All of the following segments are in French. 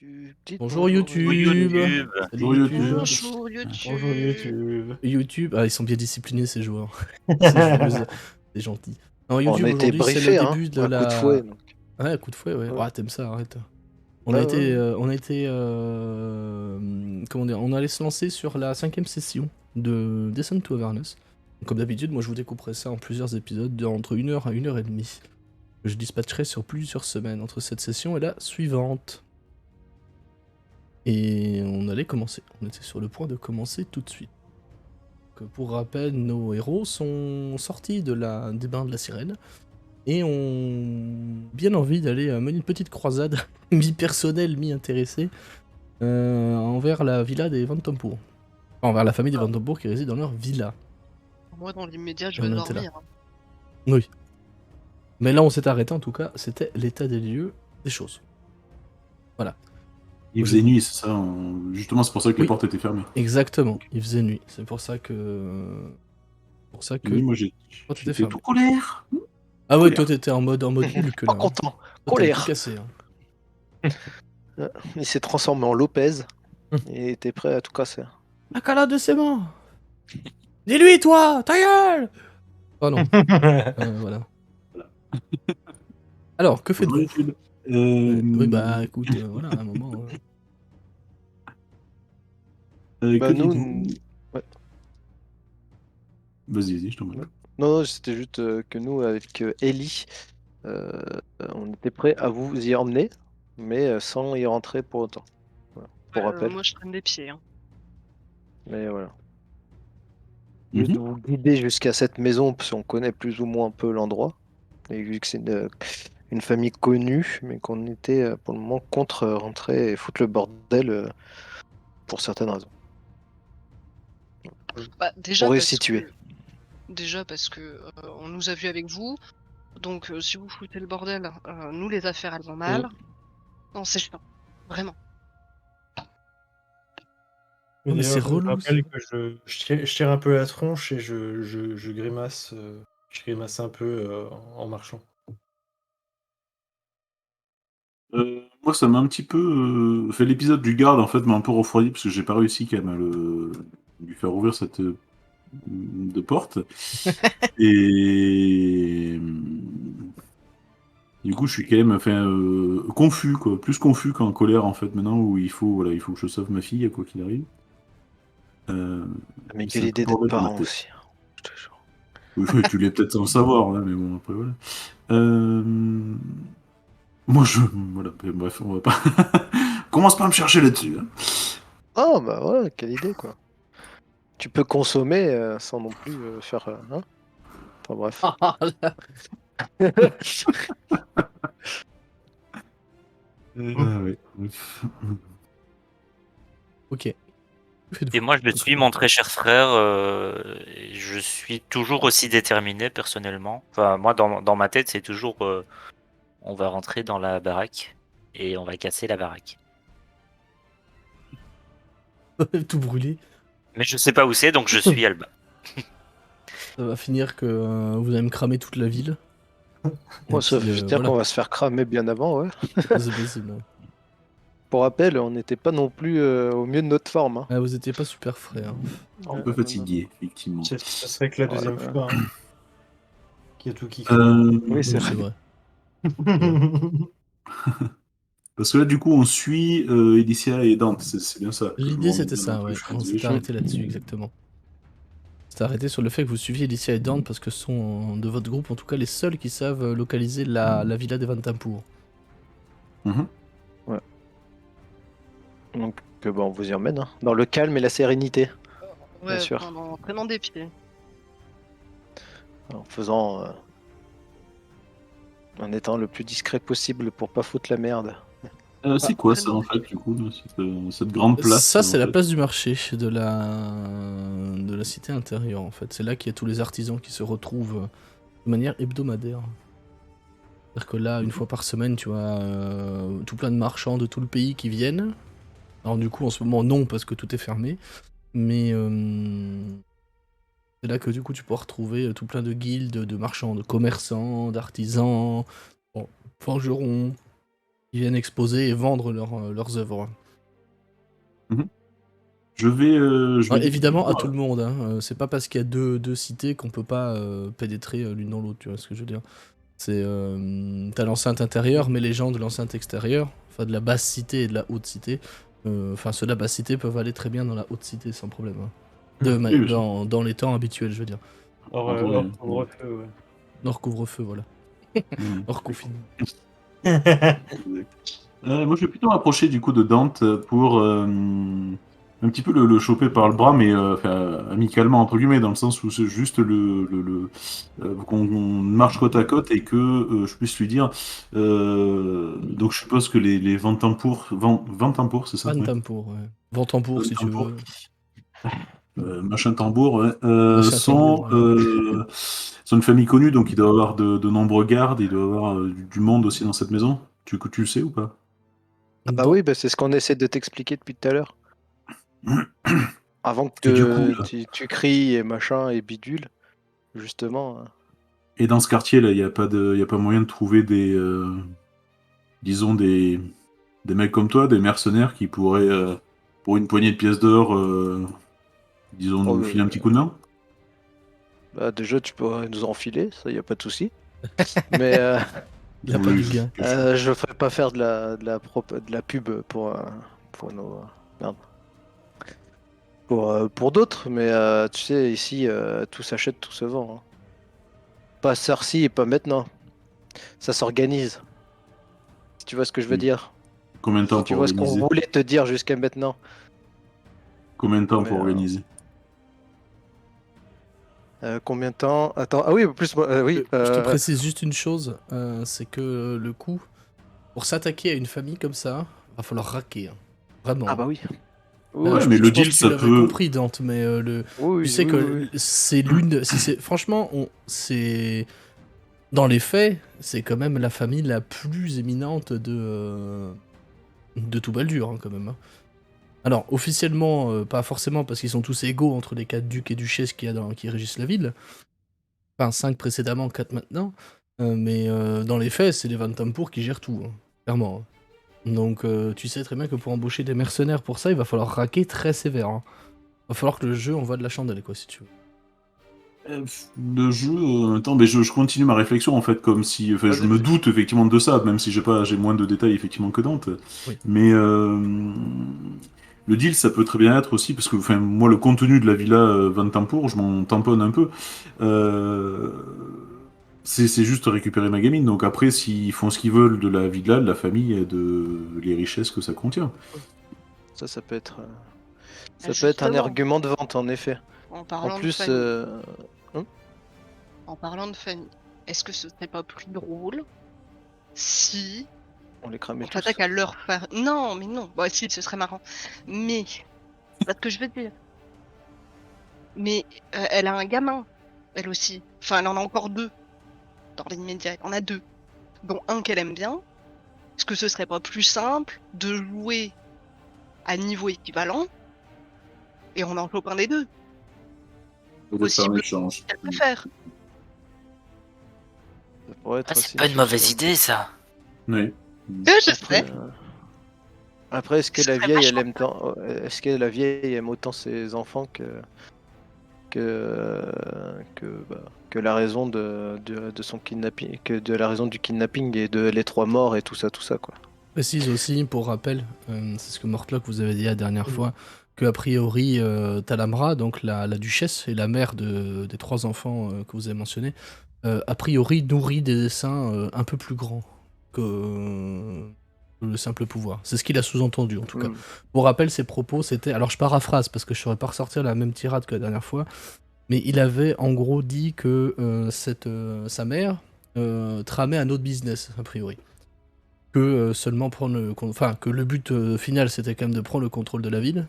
YouTube. Dites Bonjour bonjour Bonjour YouTube. YouTube. Salut Bonjour YouTube. YouTube. Bonjour YouTube. Bonjour YouTube. YouTube. Ah, ils sont bien disciplinés ces joueurs. Ces joueuses. C'est gentil. Non, On YouTube a été aujourd'hui, c'est le briefé, hein, début de un coup de fouet. la. Donc. Ouais, coup de fouet, ouais. Ouais. Ah, t'aimes ça, arrête. Ouais, Comment dire, on allait se lancer sur la 5ème session de Descent to Avernus. Comme d'habitude, moi je vous découperai ça en plusieurs épisodes entre 1 heure à 1 heure et demie. Je dispatcherai sur plusieurs semaines entre cette session et la suivante. Et on allait commencer. On était sur le point de commencer tout de suite. Donc, pour rappel, nos héros sont sortis des bains de la sirène et ont bien envie d'aller mener une petite croisade, mi-personnelle, mi-intéressée, envers la villa des Van Tompour. Enfin, envers la famille des Van Tompour qui réside dans leur villa. Moi, dans l'immédiat, je Et vais on était là. dormir. Hein. Oui. Mais là, on s'est arrêté en tout cas, c'était l'état des lieux des choses. Voilà. Il faisait nuit, c'est ça. Justement, c'est pour ça que les Oui. portes étaient fermées. Exactement, il faisait nuit. C'est pour ça que. Oui, moi Oh, tu t'es j'étais fermé. tout colère. Ah ouais, colère. toi t'étais en mode Hulk Pas là. content. Toi, t'as Colère. tout cassé. Hein. Il s'est transformé en Lopez. Et était prêt à tout casser. La calade de ses mains. Dis-lui toi, ta gueule. Oh non. Voilà. Alors, que Bonjour, faites-vous? YouTube. Oui, bah écoute, voilà, à un moment. Bah, que nous. dites-vous Ouais. Vas-y, je t'en prie. Non, c'était juste que nous, avec Ellie, on était prêt à vous y emmener, mais sans y rentrer pour autant. Voilà. Pour rappel. Moi, je traîne des pieds. Hein. Mais voilà. Juste de vous guider jusqu'à cette maison, parce qu'on connaît plus ou moins un peu l'endroit. Et vu que c'est une famille connue, mais qu'on était pour le moment contre rentrer et foutre le bordel pour certaines raisons. Bah, déjà, Pour parce resituer. que, déjà parce que on nous a vus avec vous. Donc, si vous foutez le bordel, nous, les affaires, elles vont mal. Non, c'est chiant. Vraiment. Oh, mais c'est relou, Je rappelle que je tire un peu la tronche et je grimace. Je grimace un peu en marchant. Moi, ça m'a un petit peu fait l'épisode du garde en fait m'a un peu refroidi parce que j'ai pas réussi quand même à lui faire ouvrir cette de porte. Et du coup, je suis quand même confus quoi, plus confus qu'en colère en fait maintenant où il faut que je sauve ma fille quoi qu'il arrive. Mais c'est quelle un peu idée bordel d'être dans ma parent tête. aussi. Hein, je te jure. Oui, tu l'es peut-être sans le savoir, hein, mais bon après voilà. Moi je voilà, bref, on va pas commence pas à me chercher là-dessus. Hein. Ah bah ouais, quelle idée quoi. Tu peux consommer sans non plus faire. Hein enfin bref. Ouais, bref. Ok. Et moi, je suis mon très cher frère. Je suis toujours aussi déterminé personnellement. Enfin, moi, dans ma tête, c'est toujours on va rentrer dans la baraque et on va casser la baraque. Tout brûlé. Mais je sais pas où c'est, donc je suis Alba. Ça va finir que vous allez me cramer toute la ville. Moi, ça puis, veut dire voilà. qu'on va se faire cramer bien avant, ouais. C'est possible. Ouais. Pour rappel, on n'était pas non plus au mieux de notre forme. Hein. Ah, vous étiez pas super frais. Hein. Un peu fatigué, effectivement. Ça serait que la deuxième fois. Hein. Qui a tout kiffé. Oui, c'est C'est vrai. vrai. Parce que là, du coup, on suit Edicia et Dante, c'est bien ça. L'idée c'était ça, ouais. On s'est arrêté là-dessus, exactement. On s'est arrêté sur le fait que vous suiviez Alicia et Dorn parce que ce sont de votre groupe, en tout cas, les seuls qui savent localiser la villa des Van Tampour. Ouais. Donc, bon, on vous y emmène, hein. Dans le calme et la sérénité. Ouais, bien sûr. en traînant des pieds. En faisant. En étant le plus discret possible pour pas foutre la merde. C'est quoi ça, en fait, du coup, cette grande place Ça, c'est la place du marché de la cité intérieure, en fait. C'est là qu'il y a tous les artisans qui se retrouvent de manière hebdomadaire. C'est-à-dire que là, une fois par semaine, tu as tout plein de marchands de tout le pays qui viennent. Alors du coup, en ce moment, non, parce que tout est fermé. Mais c'est là que du coup, tu peux retrouver tout plein de guildes, de marchands, de commerçants, d'artisans, forgerons, qui qui viennent exposer et vendre leurs œuvres. Je vais. Ouais, évidemment, à tout le monde. Hein. C'est pas parce qu'il y a deux cités qu'on peut pas pénétrer l'une dans l'autre, tu vois ce que je veux dire. C'est t'as l'enceinte intérieure, mais les gens de l'enceinte extérieure, enfin de la basse cité et de la haute cité, enfin ceux de la basse cité peuvent aller très bien dans la haute cité sans problème. Hein. Oui, bien Dans les temps habituels, je veux dire. Hors couvre-feu, ouais. Hors couvre-feu, voilà. Mhm. Hors confinement. Moi, je vais plutôt m'approcher du coup de Dante pour un petit peu le choper par le bras, mais enfin, amicalement, entre guillemets, dans le sens où c'est juste qu'on marche côte à côte et que je puisse lui dire. Donc, je suppose que les Vantampour, Vantampour, c'est ça? Ouais. Vantampour, ouais. Vantampour, si tu Vantampour. veux. Machin tambour, ouais. Machin tambour, ouais. Sont une famille connue, donc il doit y avoir de nombreux gardes, il doit y avoir du monde aussi dans cette maison. Tu le sais ou pas? Ah bah Dans- oui, bah c'est ce qu'on essaie de t'expliquer depuis tout à l'heure. Avant Et du coup, que tu cries et machin et bidule, justement. et dans ce quartier-là, il n'y a pas moyen de trouver disons, des mecs comme toi, des mercenaires qui pourraient, pour une poignée de pièces d'or, disons, Oh, nous filer un petit coup de main? bah déjà, tu pourrais nous enfiler, ça y a pas de souci. Mais Il a pas du gain. je ferai pas faire de la pub pour nos merde. Pour d'autres, mais tu sais, ici, tout s'achète, tout se vend. Hein. Pas ci et pas maintenant. Ça s'organise. Si tu vois ce que je veux dire. Combien de temps Si tu pour vois ce qu'on organiser? voulait te dire jusqu'à maintenant. Combien de temps Mais, pour organiser? combien de temps? Attends, ah oui, en plus, oui. Je te précise juste une chose, c'est que le coup, pour s'attaquer à une famille comme ça, va falloir raquer. Hein. Vraiment. Ah bah oui. Ouais, Je mais le pense deal, que tu ça l'avais peut. compris, Dante, mais Oui, tu sais oui, que oui, oui. c'est l'une. Franchement, c'est. Dans les faits, c'est quand même la famille la plus éminente de tout Baldur, hein, quand même. Hein. Alors, officiellement, pas forcément, parce qu'ils sont tous égaux entre les 4 ducs et duchesses qui régissent la ville. Enfin, 5 précédemment, 4 maintenant. Mais dans les faits, c'est les Vantampour qui gèrent tout, hein, clairement. Hein. Donc, tu sais très bien que pour embaucher des mercenaires pour ça, il va falloir raquer très sévère. Hein. Va falloir que le jeu envoie de la chandelle, quoi, si tu veux. Le jeu, attends, mais je continue ma réflexion en fait, comme si, enfin, je Vas-y, me vas-y. doute effectivement de ça, même si j'ai moins de détails effectivement que Dante. Oui. Mais le deal, ça peut très bien être aussi, parce que, enfin, moi, le contenu de la villa Van Tampour, je m'en tamponne un peu. Euh, c'est juste récupérer ma gamine. Donc après, s'ils font ce qu'ils veulent de la villa, de la famille et de les richesses que ça contient. Ça peut être, Ah, ça peut être un justement, argument de vente, en effet. en En parlant de plus, famille, est-ce que ce serait pas plus drôle si on les cramait on tous. s'attaque à leur faire... Non, mais non. Bah si, ce serait marrant. Mais, c'est pas ce que je veux dire. Mais elle a un gamin, elle aussi. Enfin, elle en a encore 2 dans l'immédiat. Elle en a 2, dont un qu'elle aime bien. Est-ce que ce serait pas plus simple de jouer à niveau équivalent et on en chope un des deux? Possible qu'elle peut faire. Ça pourrait être Ah, c'est aussi pas une mauvaise solution. idée, ça. Oui. Je Après, sais. Après, est-ce que Ce la serait vieille, elle vachement aime tant... Est-ce que la vieille aime autant ses enfants que la raison de son kidnapping, que de la raison du kidnapping et de les 3 morts et tout ça, quoi. Précise aussi, pour rappel, c'est ce que Mortlock vous avait dit la dernière fois, que a priori, Talamra, donc la duchesse et la mère des 3 enfants que vous avez mentionnés, a priori nourrit des desseins un peu plus grands que le simple pouvoir. C'est ce qu'il a sous-entendu en tout cas. Pour rappel, ses propos c'était, alors je paraphrase parce que je ne saurais pas ressortir la même tirade que la dernière fois, mais il avait en gros dit que sa mère tramait un autre business a priori. Que seulement que le but final c'était quand même de prendre le contrôle de la ville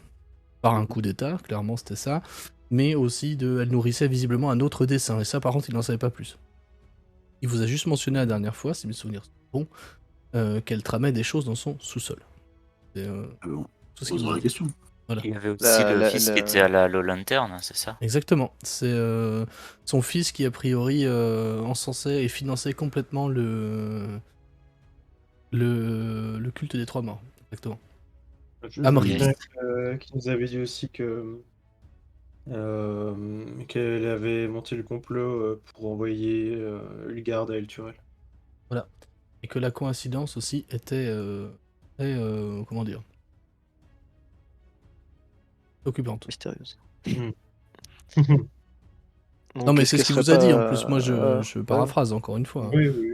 par un coup d'état, clairement c'était ça, mais aussi elle nourrissait visiblement un autre dessin et ça par contre il n'en savait pas plus. Il vous a juste mentionné la dernière fois, si mes souvenirs sont bons, qu'elle tramait des choses dans son sous-sol. C'est Bon, tout ce on qu'il vous posera a la dit. question. Voilà. Il y avait aussi le fils qui était à la lanterne, c'est ça? Exactement. C'est son fils qui a priori encensait et finançait complètement Le culte des trois morts, exactement. Je Amri. me souviens qu'il nous avait dit aussi qu'elle avait monté le complot pour envoyer Ulgarde à Elturel. Voilà. Et que la coïncidence aussi était très, comment dire, occupante. Mystérieuse. Mm. Donc, Non mais est-ce c'est ce qu'elle qu'il serait vous a dit, pas, en plus moi je ouais. paraphrase encore une fois. Hein. Oui, oui.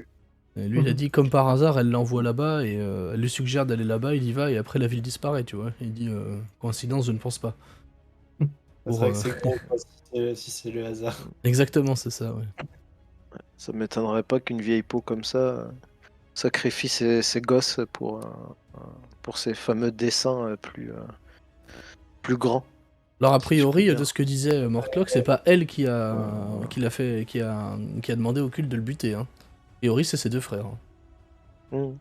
Et lui il a dit comme par hasard elle l'envoie là-bas et elle lui suggère d'aller là-bas, il y va et après la ville disparaît, tu vois. Il dit coïncidence je ne pense pas. C'est Pour, vrai que c'est gros quoi, si c'est le hasard. Exactement c'est ça, ouais. Ça m'étonnerait pas qu'une vieille peau comme ça sacrifie ses gosses pour ces fameux dessins plus grands. Alors a Si je puis priori dire. de ce que disait Mortlock, c'est pas elle qui l'a fait, qui a demandé au culte de le buter. Hein. A priori c'est ses deux frères. Hein.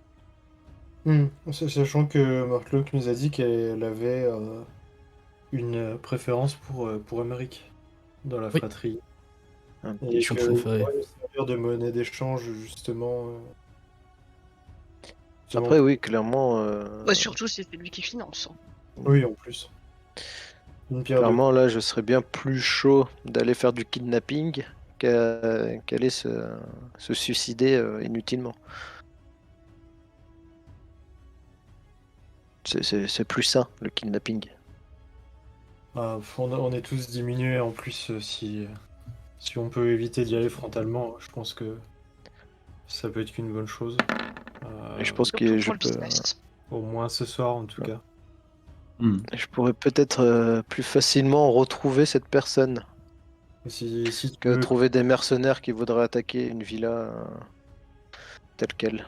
Sachant que Mark nous a dit qu'elle avait une préférence pour Emmerich dans la Oui. fratrie. Un Et petit Son chouchou. préféré. pourrait servir de monnaie d'échange justement. Après, oui, clairement. Bah, surtout si c'est lui qui finance. Hein. Oui, en plus. Une pierre deux Clairement, coups. là, je serais bien plus chaud d'aller faire du kidnapping qu'aller se suicider inutilement. C'est plus ça, le kidnapping. Ah, on est tous diminués en plus si on peut éviter d'y aller frontalement, je pense que ça peut être qu'une bonne chose. Et je pense Surtout que je pour le peux. business. Au moins ce soir en tout Ouais. cas. Je pourrais peut-être plus facilement retrouver cette personne Si tu que veux, trouver des mercenaires qui voudraient attaquer une villa telle qu'elle.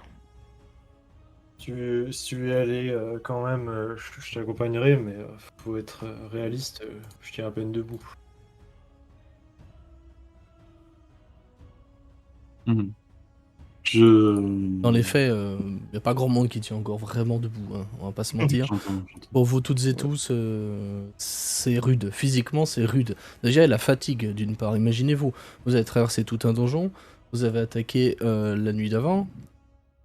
si tu veux y aller quand même, je t'accompagnerai, mais faut être réaliste, je tiens à peine debout. Dans les faits, y a pas grand monde qui tient encore vraiment debout, hein, on va pas se mentir. J'entends. Pour vous toutes et tous, c'est rude. Physiquement, c'est rude. Déjà, la fatigue, d'une part. Imaginez-vous, vous avez traversé tout un donjon, vous avez attaqué la nuit d'avant.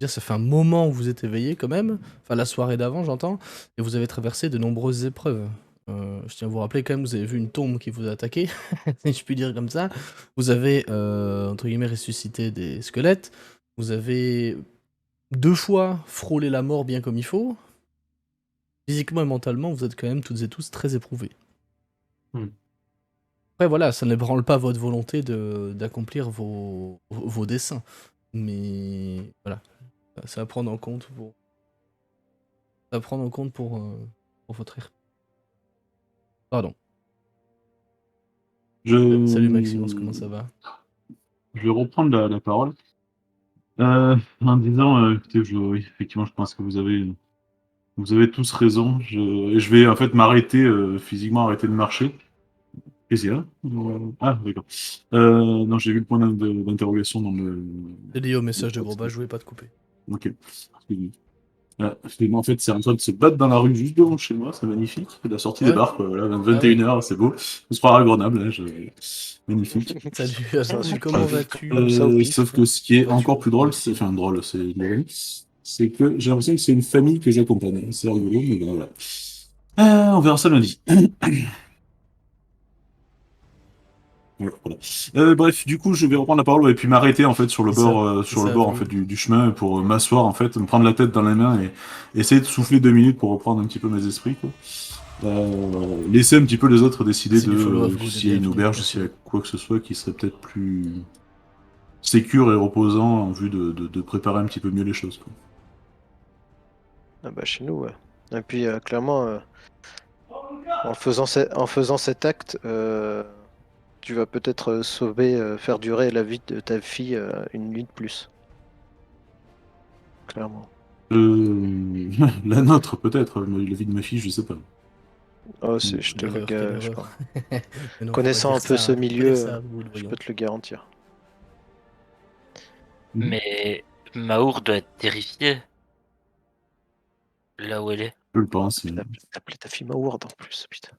Ça fait un moment où vous êtes éveillé quand même. Enfin, la soirée d'avant, j'entends. Et vous avez traversé de nombreuses épreuves. Je tiens à vous rappeler quand même, vous avez vu une tombe qui vous a attaqué, si je puis dire comme ça. Vous avez, entre guillemets, ressuscité des squelettes. Vous avez 2 fois frôlé la mort bien comme il faut. Physiquement et mentalement, vous êtes quand même toutes et tous très éprouvés. Après, voilà, ça ne branle pas votre volonté d'accomplir vos desseins. Mais voilà, c'est à prendre en compte pour votre RP. Pardon. Salut Maximus, comment ça va? Je vais reprendre la parole. En disant, écoutez, oui, effectivement, je pense que vous avez tous raison. Je vais en fait m'arrêter, physiquement arrêter de marcher. Qu'est-ce qu'il y a? Ah, d'accord. Non, j'ai vu le point d'interrogation dans le. C'est lié au message de Groba, je voulais pas te couper. Ok. En fait, c'est en train de se battre dans la rue juste devant chez moi, c'est magnifique. La sortie des bars, là, 21h, c'est beau. On se croira à Grenoble, là, magnifique. Salut, Azazel, comment vas-tu? Sauf que ce qui est encore plus drôle, c'est que j'ai l'impression que c'est une famille que j'accompagne. C'est rigolo, mais bon, voilà. On verra ça lundi. Voilà. Bref, du coup, je vais reprendre la parole et puis m'arrêter en fait sur le bord en fait du chemin pour m'asseoir en fait, me prendre la tête dans les mains et essayer de souffler 2 minutes pour reprendre un petit peu mes esprits, quoi. Laisser un petit peu les autres décider S'il faut le de s'il y a une auberge, s'il y a quoi que ce soit qui serait peut-être plus sécure et reposant en vue de préparer un petit peu mieux les choses, quoi. Ah bah chez nous, ouais. Et puis clairement, en faisant cet acte, tu vas peut-être faire durer la vie de ta fille une nuit de plus. Clairement. La nôtre peut-être, mais la vie de ma fille, je sais pas. Oh, je te le Quelle erreur. je crois. Mais non, Connaissant un faut pas peu dire ce ça, milieu, faut pas dire ça, nous le je voyons. peux te le garantir. Mais Maour doit être terrifiée. Là où elle est. Je le pense. T'as appelé ta fille Maward en plus, putain.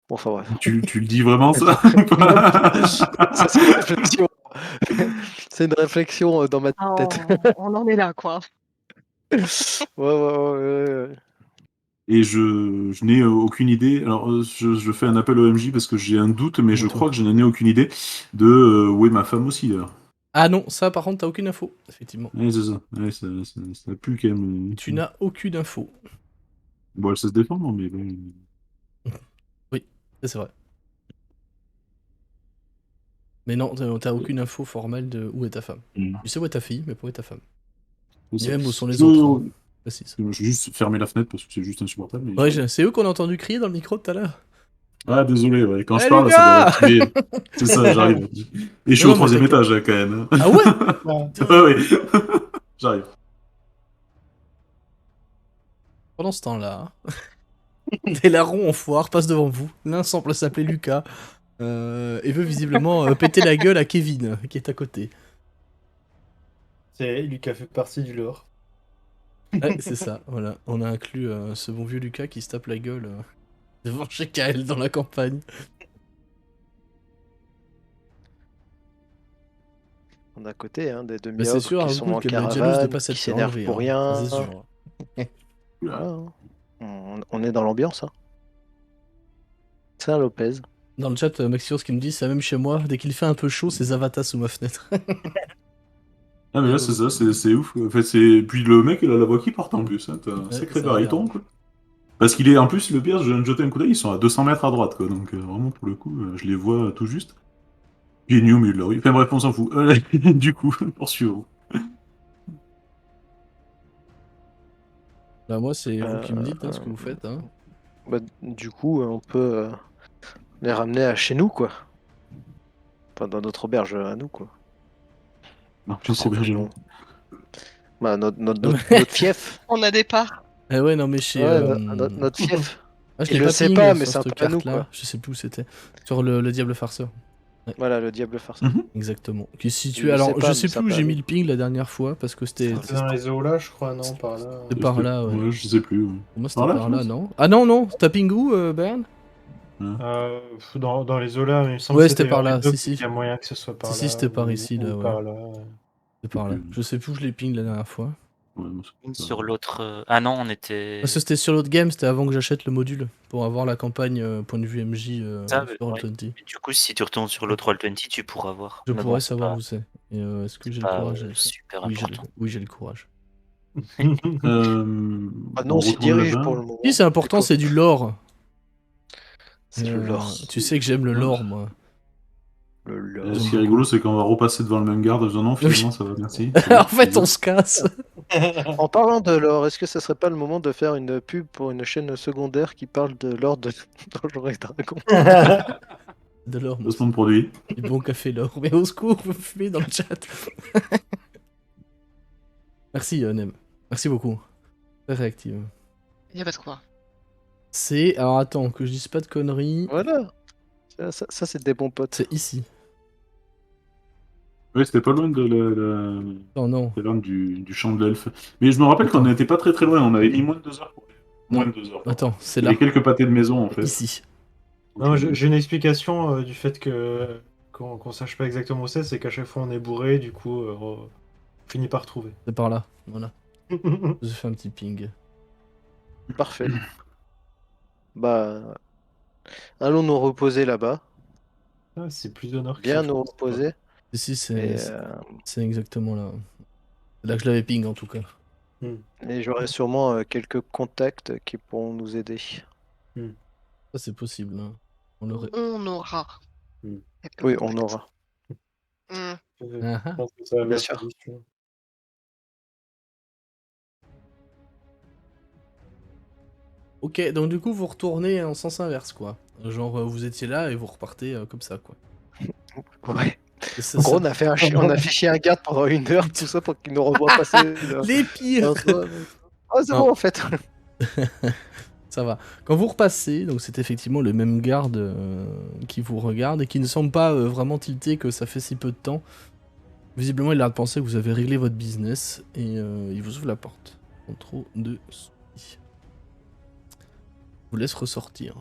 Bon, enfin bref. Tu le dis vraiment ça? Ça, c'est une réflexion. C'est une réflexion dans ma tête. On en est là, quoi. Ouais. Et je n'ai aucune idée. Alors, je fais un appel au MJ parce que j'ai un doute, mais je crois que je n'en ai aucune idée de où est ma femme aussi, d'ailleurs. Ah non, ça par contre, t'as aucune info, effectivement. Ouais, c'est ça. Ouais, ça pue quand même. Tu n'as aucune info. Bon, elle sait se défendre, mais bon. Oui, ça, c'est vrai. Mais non, t'as aucune info formelle de où est ta femme. Mm. Tu sais où est ta fille, mais pas où est ta femme. C'est Ni ça. même où sont les Sinon, autres. Hein. Précise. Je vais juste fermer la fenêtre parce que c'est juste insupportable. Mais... Ouais, c'est eux qu'on a entendu crier dans le micro tout à l'heure. Ah, désolé, ouais. Quand je Eh, parle, ça doit Lucas activer. C'est ça, j'arrive. Et je suis Non, au non, mais 3ème t'inquiète. étage, quand même. Hein. Ah ouais Ouais. Ouais. J'arrive. Pendant ce temps-là, des larrons en foire passent devant vous. L'un semble s'appeler Lucas et veut visiblement péter la gueule à Kevin, qui est à côté. C'est Lucas fait partie du lore. Ouais, c'est ça, voilà. On a inclus ce bon vieux Lucas qui se tape la gueule devant chez Kael dans la campagne. On a à côté, hein, des Mais c'est demi-ogres sûr, qui un sont coup en qu'elle doit être jalouse de caravane, pas qui s'être fait s'énervent enlever. pour Hein. rien. C'est sûr. Voilà, hein. On est dans l'ambiance. Hein. Saint Lopez. Dans le chat, Maxios qui me dit, c'est même chez moi, dès qu'il fait un peu chaud, c'est Zavata sous ma fenêtre. Ah, mais là, c'est ça, c'est ouf. En fait, c'est... Puis le mec, il a la voix qui porte en plus. Hein. T'as un Ouais, sacré ça a l'air. baryton, quoi. Parce qu'il est, en plus, le pire, je viens de jeter un coup d'œil, ils sont à 200 mètres à droite, quoi. Donc, vraiment, pour le coup, je les vois tout juste. Il est nu au milieu de la rue. Enfin, bref, on s'en fout. Du coup, poursuivons. Bah moi, c'est vous Euh, qui me dites hein, ce que vous faites. Hein. Bah, du coup, on peut les ramener à chez nous, quoi. Enfin, dans notre auberge à nous, quoi. Non, Je sais trop bien, plus le j'avoue. nom. Bah, notre fief. On a des parts. Ah ouais, non mais chez... Ouais, notre fief. Ah, je Il l'ai le pas sait ping pas, mais sur c'est un cette peu à nous, carte-là. quoi. Je sais plus où c'était. Sur le Diable Farceur. Voilà, le diable farceur. Mhm. Exactement. Qui est situé... Il le Alors, sait pas, je mais sais ça plus où peut j'ai mis aller. le ping la dernière fois, parce que c'était... C'est dans les eaux là, je crois, non, par là. C'était par là, ouais. Ouais, je sais plus. Ouais. Pour moi, Par c'était là, par je là, pense. non? Ah non, t'as ping où, Bern? Dans les eaux là, mais il me semble Ouais, que c'était c'était par vers là, les docks, si. Il y a moyen que ce soit par Si, là. c'était par ici, là, ou ouais. par là. C'est par là. Ok. Je sais plus où je l'ai ping la dernière fois. Ouais, moi, c'est pas- Sur l'autre. Ah non, on était. Parce que c'était sur l'autre game, c'était avant que j'achète le module, pour avoir la campagne point de vue MJ Ça, sur ouais. Roll20. Et du coup, si tu retournes sur l'autre Roll20, tu pourras voir. Je Mais pourrais bon, c'est savoir pas- où c'est. Et est-ce que j'ai le pas, courage d'aller le faire? super Oui, important. j'ai le courage. Ah non, on on s'y retourne dirige là-bas. pour le moment. Si, c'est important, c'est du lore. C'est le lore. Tu sais que j'aime le Ouais. lore, moi. Le Ce lore. J'aime qui est beaucoup. rigolo, c'est qu'on va repasser devant le même garde en disant non, finalement, ça va, merci. En fait, on se casse. En parlant de lore, est-ce que ça serait pas le moment de faire une pub pour une chaîne secondaire qui parle de lore de Donjons et Dragons? De l'or, moi. Placement de produit. Du bon café l'or. Mais au secours, vous fumez dans le chat. Merci, Nem. Merci beaucoup. Très réactive. Y a pas de quoi. C'est... Alors attends, que je dise pas de conneries. Voilà. Ça, c'est des bons potes. C'est ici. Oui, c'était pas loin de Oh non. c'était loin du champ de l'elfe. Mais je me rappelle qu'on Attends. n'était pas très très loin, on avait mis moins de 2 heures. Moins Non. de 2 heures. Attends, c'est Il y là. avait quelques pâtés de maison en fait. Ici. Non, j'ai une explication du fait que qu'on sache pas exactement où c'est qu'à chaque fois on est bourré, du coup on finit par trouver. C'est par là. Voilà. Je vous ai fait un petit ping. Parfait. Bah, allons nous reposer là-bas. Ah, c'est plus d'honneur que Bien ça, nous je pense. reposer. Ici, Et, c'est exactement là. C'est là que je l'avais ping en tout cas. et j'aurai sûrement quelques contacts qui pourront nous aider. Ça, c'est possible. Hein. On l'aurait. On aura. Hmm. quelques Oui, on contacts. aura. Ah ah. Je pense que ça va Bien bien sûr. sûr. Ok, donc du coup, vous retournez en sens inverse, quoi. Genre, vous étiez là et vous repartez comme ça, quoi. Ouais. Et ça- En gros, ça- on a fait on a fait chier un garde pendant 1 heure, tout ça pour qu'il nous revoie passer. Les pires. Ah, c'est Non. bon en fait. Ça va. Quand vous repassez, donc c'est effectivement le même garde qui vous regarde et qui ne semble pas vraiment tilté que ça fait si peu de temps. Visiblement, il a l'air de penser que vous avez réglé votre business et il vous ouvre la porte. Sans trop de soucis. Vous laisse ressortir.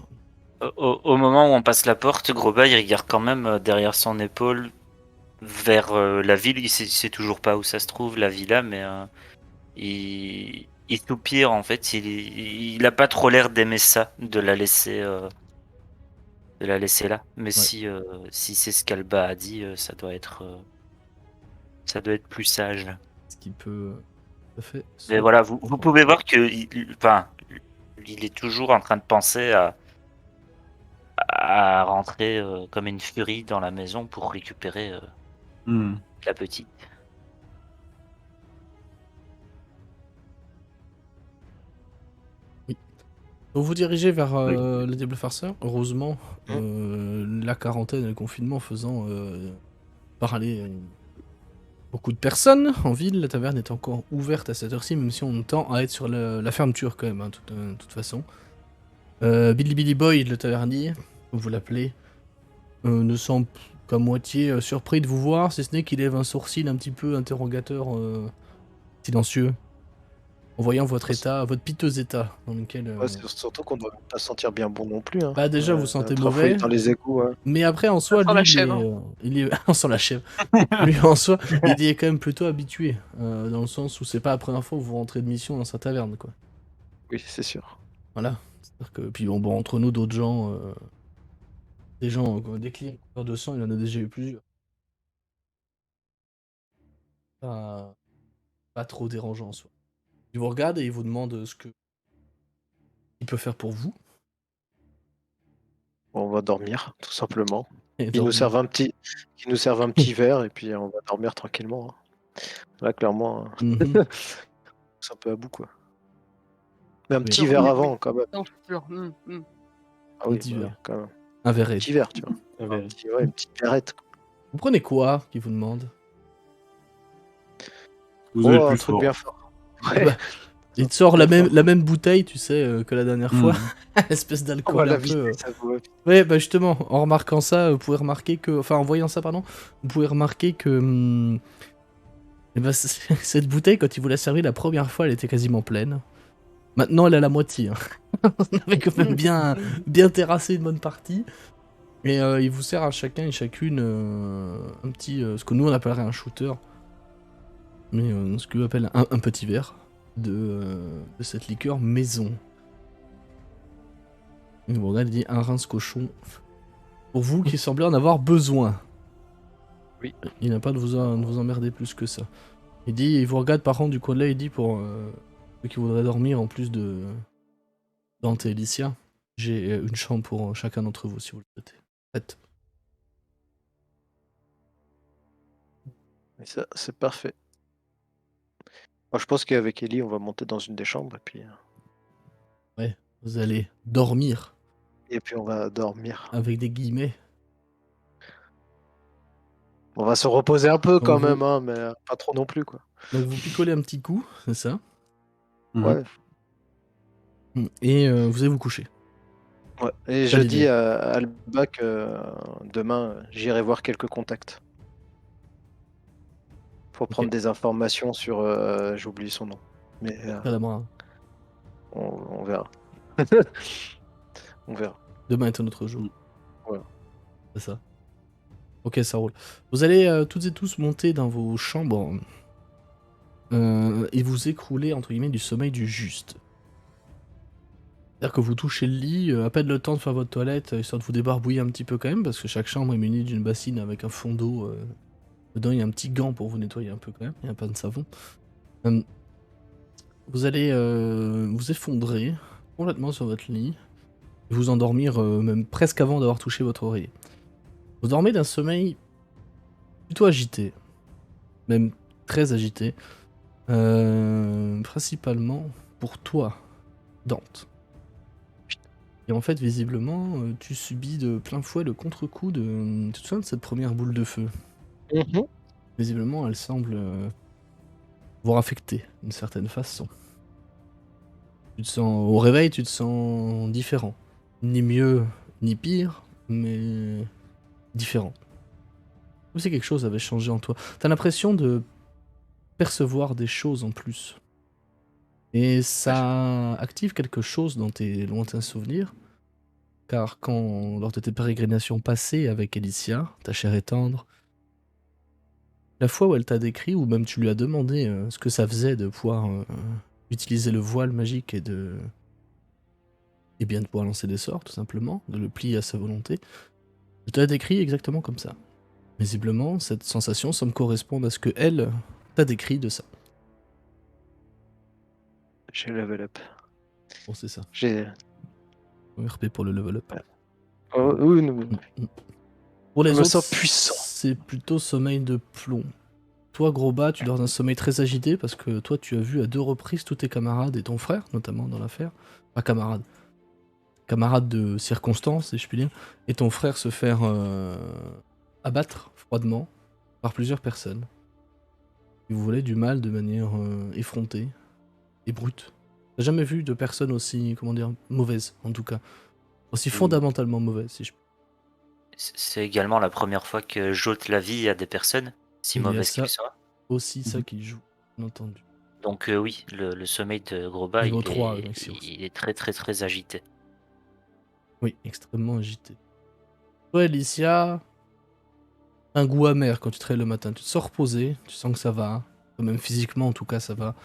Au moment où on passe la porte, Groba il regarde quand même derrière son épaule vers la ville. Il sait toujours pas où ça se trouve, la villa, mais il soupire en fait. Il a pas trop l'air d'aimer ça, de la laisser là. Mais si c'est ce qu'Alba a dit, ça doit être plus sage. Ce qui peut tout à fait Mais se voilà, vous comprendre. pouvez voir que il est toujours en train de penser à rentrer comme une furie dans la maison pour récupérer Hmm. la petite. Donc vous dirigez vers Oui. le Diable Farceur. Heureusement, la quarantaine et le confinement faisant parler beaucoup de personnes en ville, la taverne est encore ouverte à cette heure-ci, même si on tend à être sur la fermeture quand même, hein, de toute façon. Billy Billy Boy, le tavernier, comme vous l'appelez, ne semble qu'à moitié surpris de vous voir, si ce n'est qu'il lève un sourcil un petit peu interrogateur, silencieux, en voyant votre état, votre piteux état dans lequel... Ouais, c'est surtout qu'on doit pas se sentir bien bon non plus. Hein. Bah déjà vous sentez Être affouillé mauvais, dans les égouts. Ouais. mais après en soi, sent lui, la il est, chèvre, hein. il est... on sent la chèvre. Lui en soi, il est quand même plutôt habitué, dans le sens où c'est pas la première fois que vous rentrez de mission dans sa taverne, quoi. Oui, c'est sûr. Voilà. C'est-à-dire que, puis bon, entre nous, d'autres gens, des gens, des clients de sang, il en a déjà eu plusieurs. Pas trop dérangeant en soi. Il vous regarde et il vous demande ce que il peut faire pour vous. On va dormir, tout simplement. Et Qu'ils nous dormir. servent un petit verre et puis on va dormir tranquillement. Hein. Là, clairement, Mhm. c'est un peu à bout, quoi. Mais un Oui. petit Dormir, verre oui. avant, quand même. Non, je te jure. Ah Un oui, petit bah oui, verre. quand même. Un Un verre. petit verre, tu vois. Une petite verrette. Quoi. Vous prenez quoi qu'il vous demande? Vous avez le Oh, un plus truc fort. bien fort. Ah Ouais. bah, il te sort la même bouteille, tu sais, que la dernière fois. Hmm. Espèce On va d'alcool la un peu. vider, ça vaut. Ouais, bah justement, en remarquant ça, vous pouvez remarquer que. Enfin, en voyant ça, pardon, vous pouvez remarquer que. Eh ben, cette bouteille, quand il vous l'a servi la première fois, elle était quasiment pleine. Maintenant, elle est à la moitié. Hein. On avait quand même bien terrassé une bonne partie. Et il vous sert à chacun et chacune un petit. Ce que nous on appellerait un shooter. Mais ce que vous appelle un petit verre de cette liqueur maison. Et vous regardez, il dit un rince cochon. Pour vous qui semblez en avoir besoin. Oui. Il n'a pas de vous emmerder plus que ça. Il vous regarde par contre du coin de l'œil, il dit pour ceux qui voudraient dormir en plus de Dante et Alicia, j'ai une chambre pour chacun d'entre vous si vous le souhaitez. Faites. Et ça, c'est parfait. Moi, je pense qu'avec Ellie, on va monter dans une des chambres Vous allez dormir et puis on va dormir. avec des guillemets. On va se reposer un peu quand Vous- même, hein, mais pas trop non plus, quoi. Donc vous picolez un petit coup, c'est ça. Mhm. Ouais. Et vous allez vous coucher. Ouais. Et Pas je l'idée. dis à Alba que demain, j'irai voir quelques contacts. Pour prendre des informations sur. J'ai oublié son nom. Mais À la main. on verra. On verra. Demain est un autre jour. Voilà. C'est ça. Ok, ça roule. Vous allez toutes et tous monter dans vos chambres et vous écrouler entre guillemets du sommeil du juste. C'est-à-dire que vous touchez le lit, à peine le temps de faire votre toilette, histoire de vous débarbouiller un petit peu quand même, parce que chaque chambre est munie d'une bassine avec un fond d'eau. Dedans, il y a un petit gant pour vous nettoyer un peu quand même, il y a un peu de savon. Vous allez vous effondrer complètement sur votre lit, et vous endormir même presque avant d'avoir touché votre oreiller. Vous dormez d'un sommeil plutôt agité, même très agité, principalement pour toi, Dante. Et en fait, visiblement, tu subis de plein fouet le contre-coup de... Tu te souviens de cette première boule de feu? Visiblement, elle semble voir affecter d'une certaine façon. Tu te sens... Au réveil, tu te sens différent. Ni mieux, ni pire, mais différent. Comme si quelque chose avait changé en toi. T'as l'impression de percevoir des choses en plus. Et ça active quelque chose dans tes lointains souvenirs. Car lors de tes pérégrinations passées avec Alicia, ta chère et tendre, La fois où elle t'a décrit, ou même tu lui as demandé ce que ça faisait de pouvoir utiliser le voile magique et bien de pouvoir lancer des sorts, tout simplement, de le plier à sa volonté, elle te l'a décrit exactement comme ça. Visiblement, cette sensation semble correspondre à ce que elle t'a décrit de ça. J'ai level up. Bon, c'est ça. J'ai. RP pour le level up. Oh, oui, non, Mm, mm. Pour je les me autres, sens puissant. c'est plutôt sommeil de plomb. Toi, gros bas, tu dors dans un sommeil très agité parce que toi, tu as vu à 2 reprises tous tes camarades et ton frère, notamment dans l'affaire. Pas camarade de circonstance, si je puis dire, et ton frère se faire abattre froidement par plusieurs personnes qui vous voulaient du mal de manière effrontée et brute. T'as jamais vu de personne aussi, comment dire, mauvaise, en tout cas. Aussi fondamentalement mauvaise, si je puis C'est également la première fois que j'ôte la vie à des personnes, si Il y a mauvaises ça. qu'elles soient. Aussi ça qui joue, bien entendu. Donc oui, le sommeil de Groba, Niveau 3 avec Sirius. il est très très très agité. Oui, extrêmement agité. Toi, Alicia, un goût amer quand tu te réveilles le matin. Tu te sens reposé, tu sens que ça va. Même physiquement, en tout cas, ça va.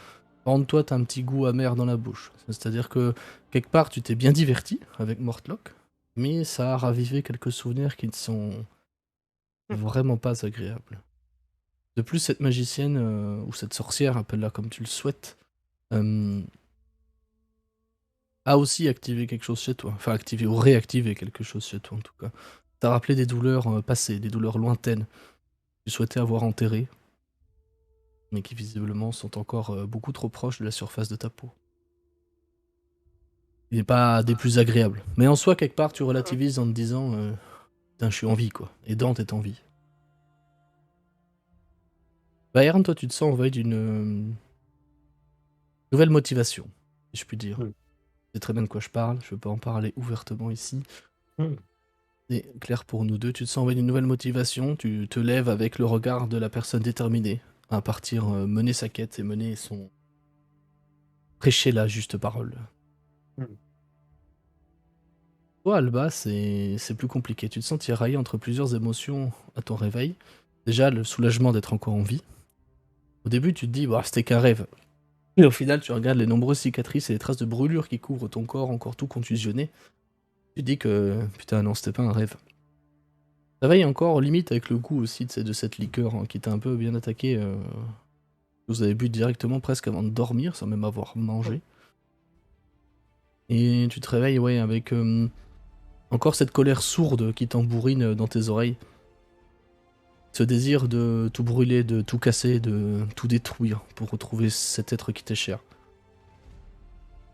Par contre, toi, t'as un petit goût amer dans la bouche. C'est-à-dire que, quelque part, tu t'es bien diverti avec Mortlock, mais ça a ravivé quelques souvenirs qui ne sont vraiment pas agréables. De plus, cette magicienne, ou cette sorcière, appelle-la comme tu le souhaites, a aussi activé quelque chose chez toi. Enfin, activé ou réactivé quelque chose chez toi, en tout cas. T'as rappelé des douleurs passées, des douleurs lointaines, que tu souhaitais avoir enterrées, mais qui visiblement sont encore beaucoup trop proches de la surface de ta peau. Il n'est pas des plus agréables. Mais en soi, quelque part, tu relativises en te disant putain, je suis en vie, quoi. Et Dante est en vie. Bayern, toi, tu te sens envahi d'une nouvelle motivation, si je puis dire. Oui. C'est très bien de quoi je parle, je ne veux pas en parler ouvertement ici. C'est clair pour nous deux, tu te sens envahi d'une nouvelle motivation, tu te lèves avec le regard de la personne déterminée à partir mener sa quête et mener son... prêcher la juste parole. Toi, Alba, c'est plus compliqué. Tu te sens tiraillé entre plusieurs émotions à ton réveil. Déjà, le soulagement d'être encore en vie. Au début, tu te dis, bah, c'était qu'un rêve. Et au final, tu regardes les nombreuses cicatrices et les traces de brûlures qui couvrent ton corps encore tout contusionné. Tu te dis que, putain, non, c'était pas un rêve. Réveille encore, limite avec le goût aussi de cette liqueur qui t'a un peu bien attaqué. Vous avez bu directement presque avant de dormir, sans même avoir mangé. Et tu te réveilles, ouais, avec encore cette colère sourde qui t'embourrine dans tes oreilles. Ce désir de tout brûler, de tout casser, de tout détruire pour retrouver cet être qui t'est cher.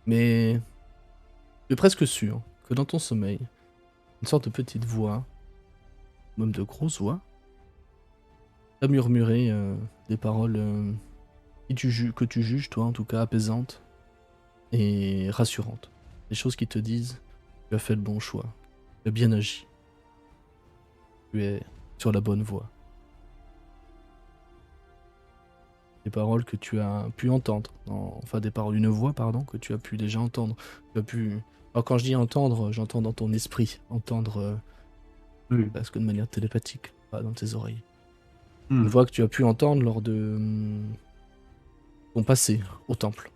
Mais tu es presque sûr que dans ton sommeil, une sorte de petite voix, même de grosse voix, a murmuré des paroles que tu juges, toi en tout cas, apaisantes et rassurantes. Des choses qui te disent tu as fait le bon choix, tu as bien agi, tu es sur la bonne voie. Des paroles que tu as pu entendre, enfin des paroles, une voix, pardon, que tu as pu déjà entendre. Tu as pu... Alors quand je dis entendre, j'entends dans ton esprit, entendre presque de manière télépathique, pas dans tes oreilles. Une voix que tu as pu entendre lors de ton passé au temple,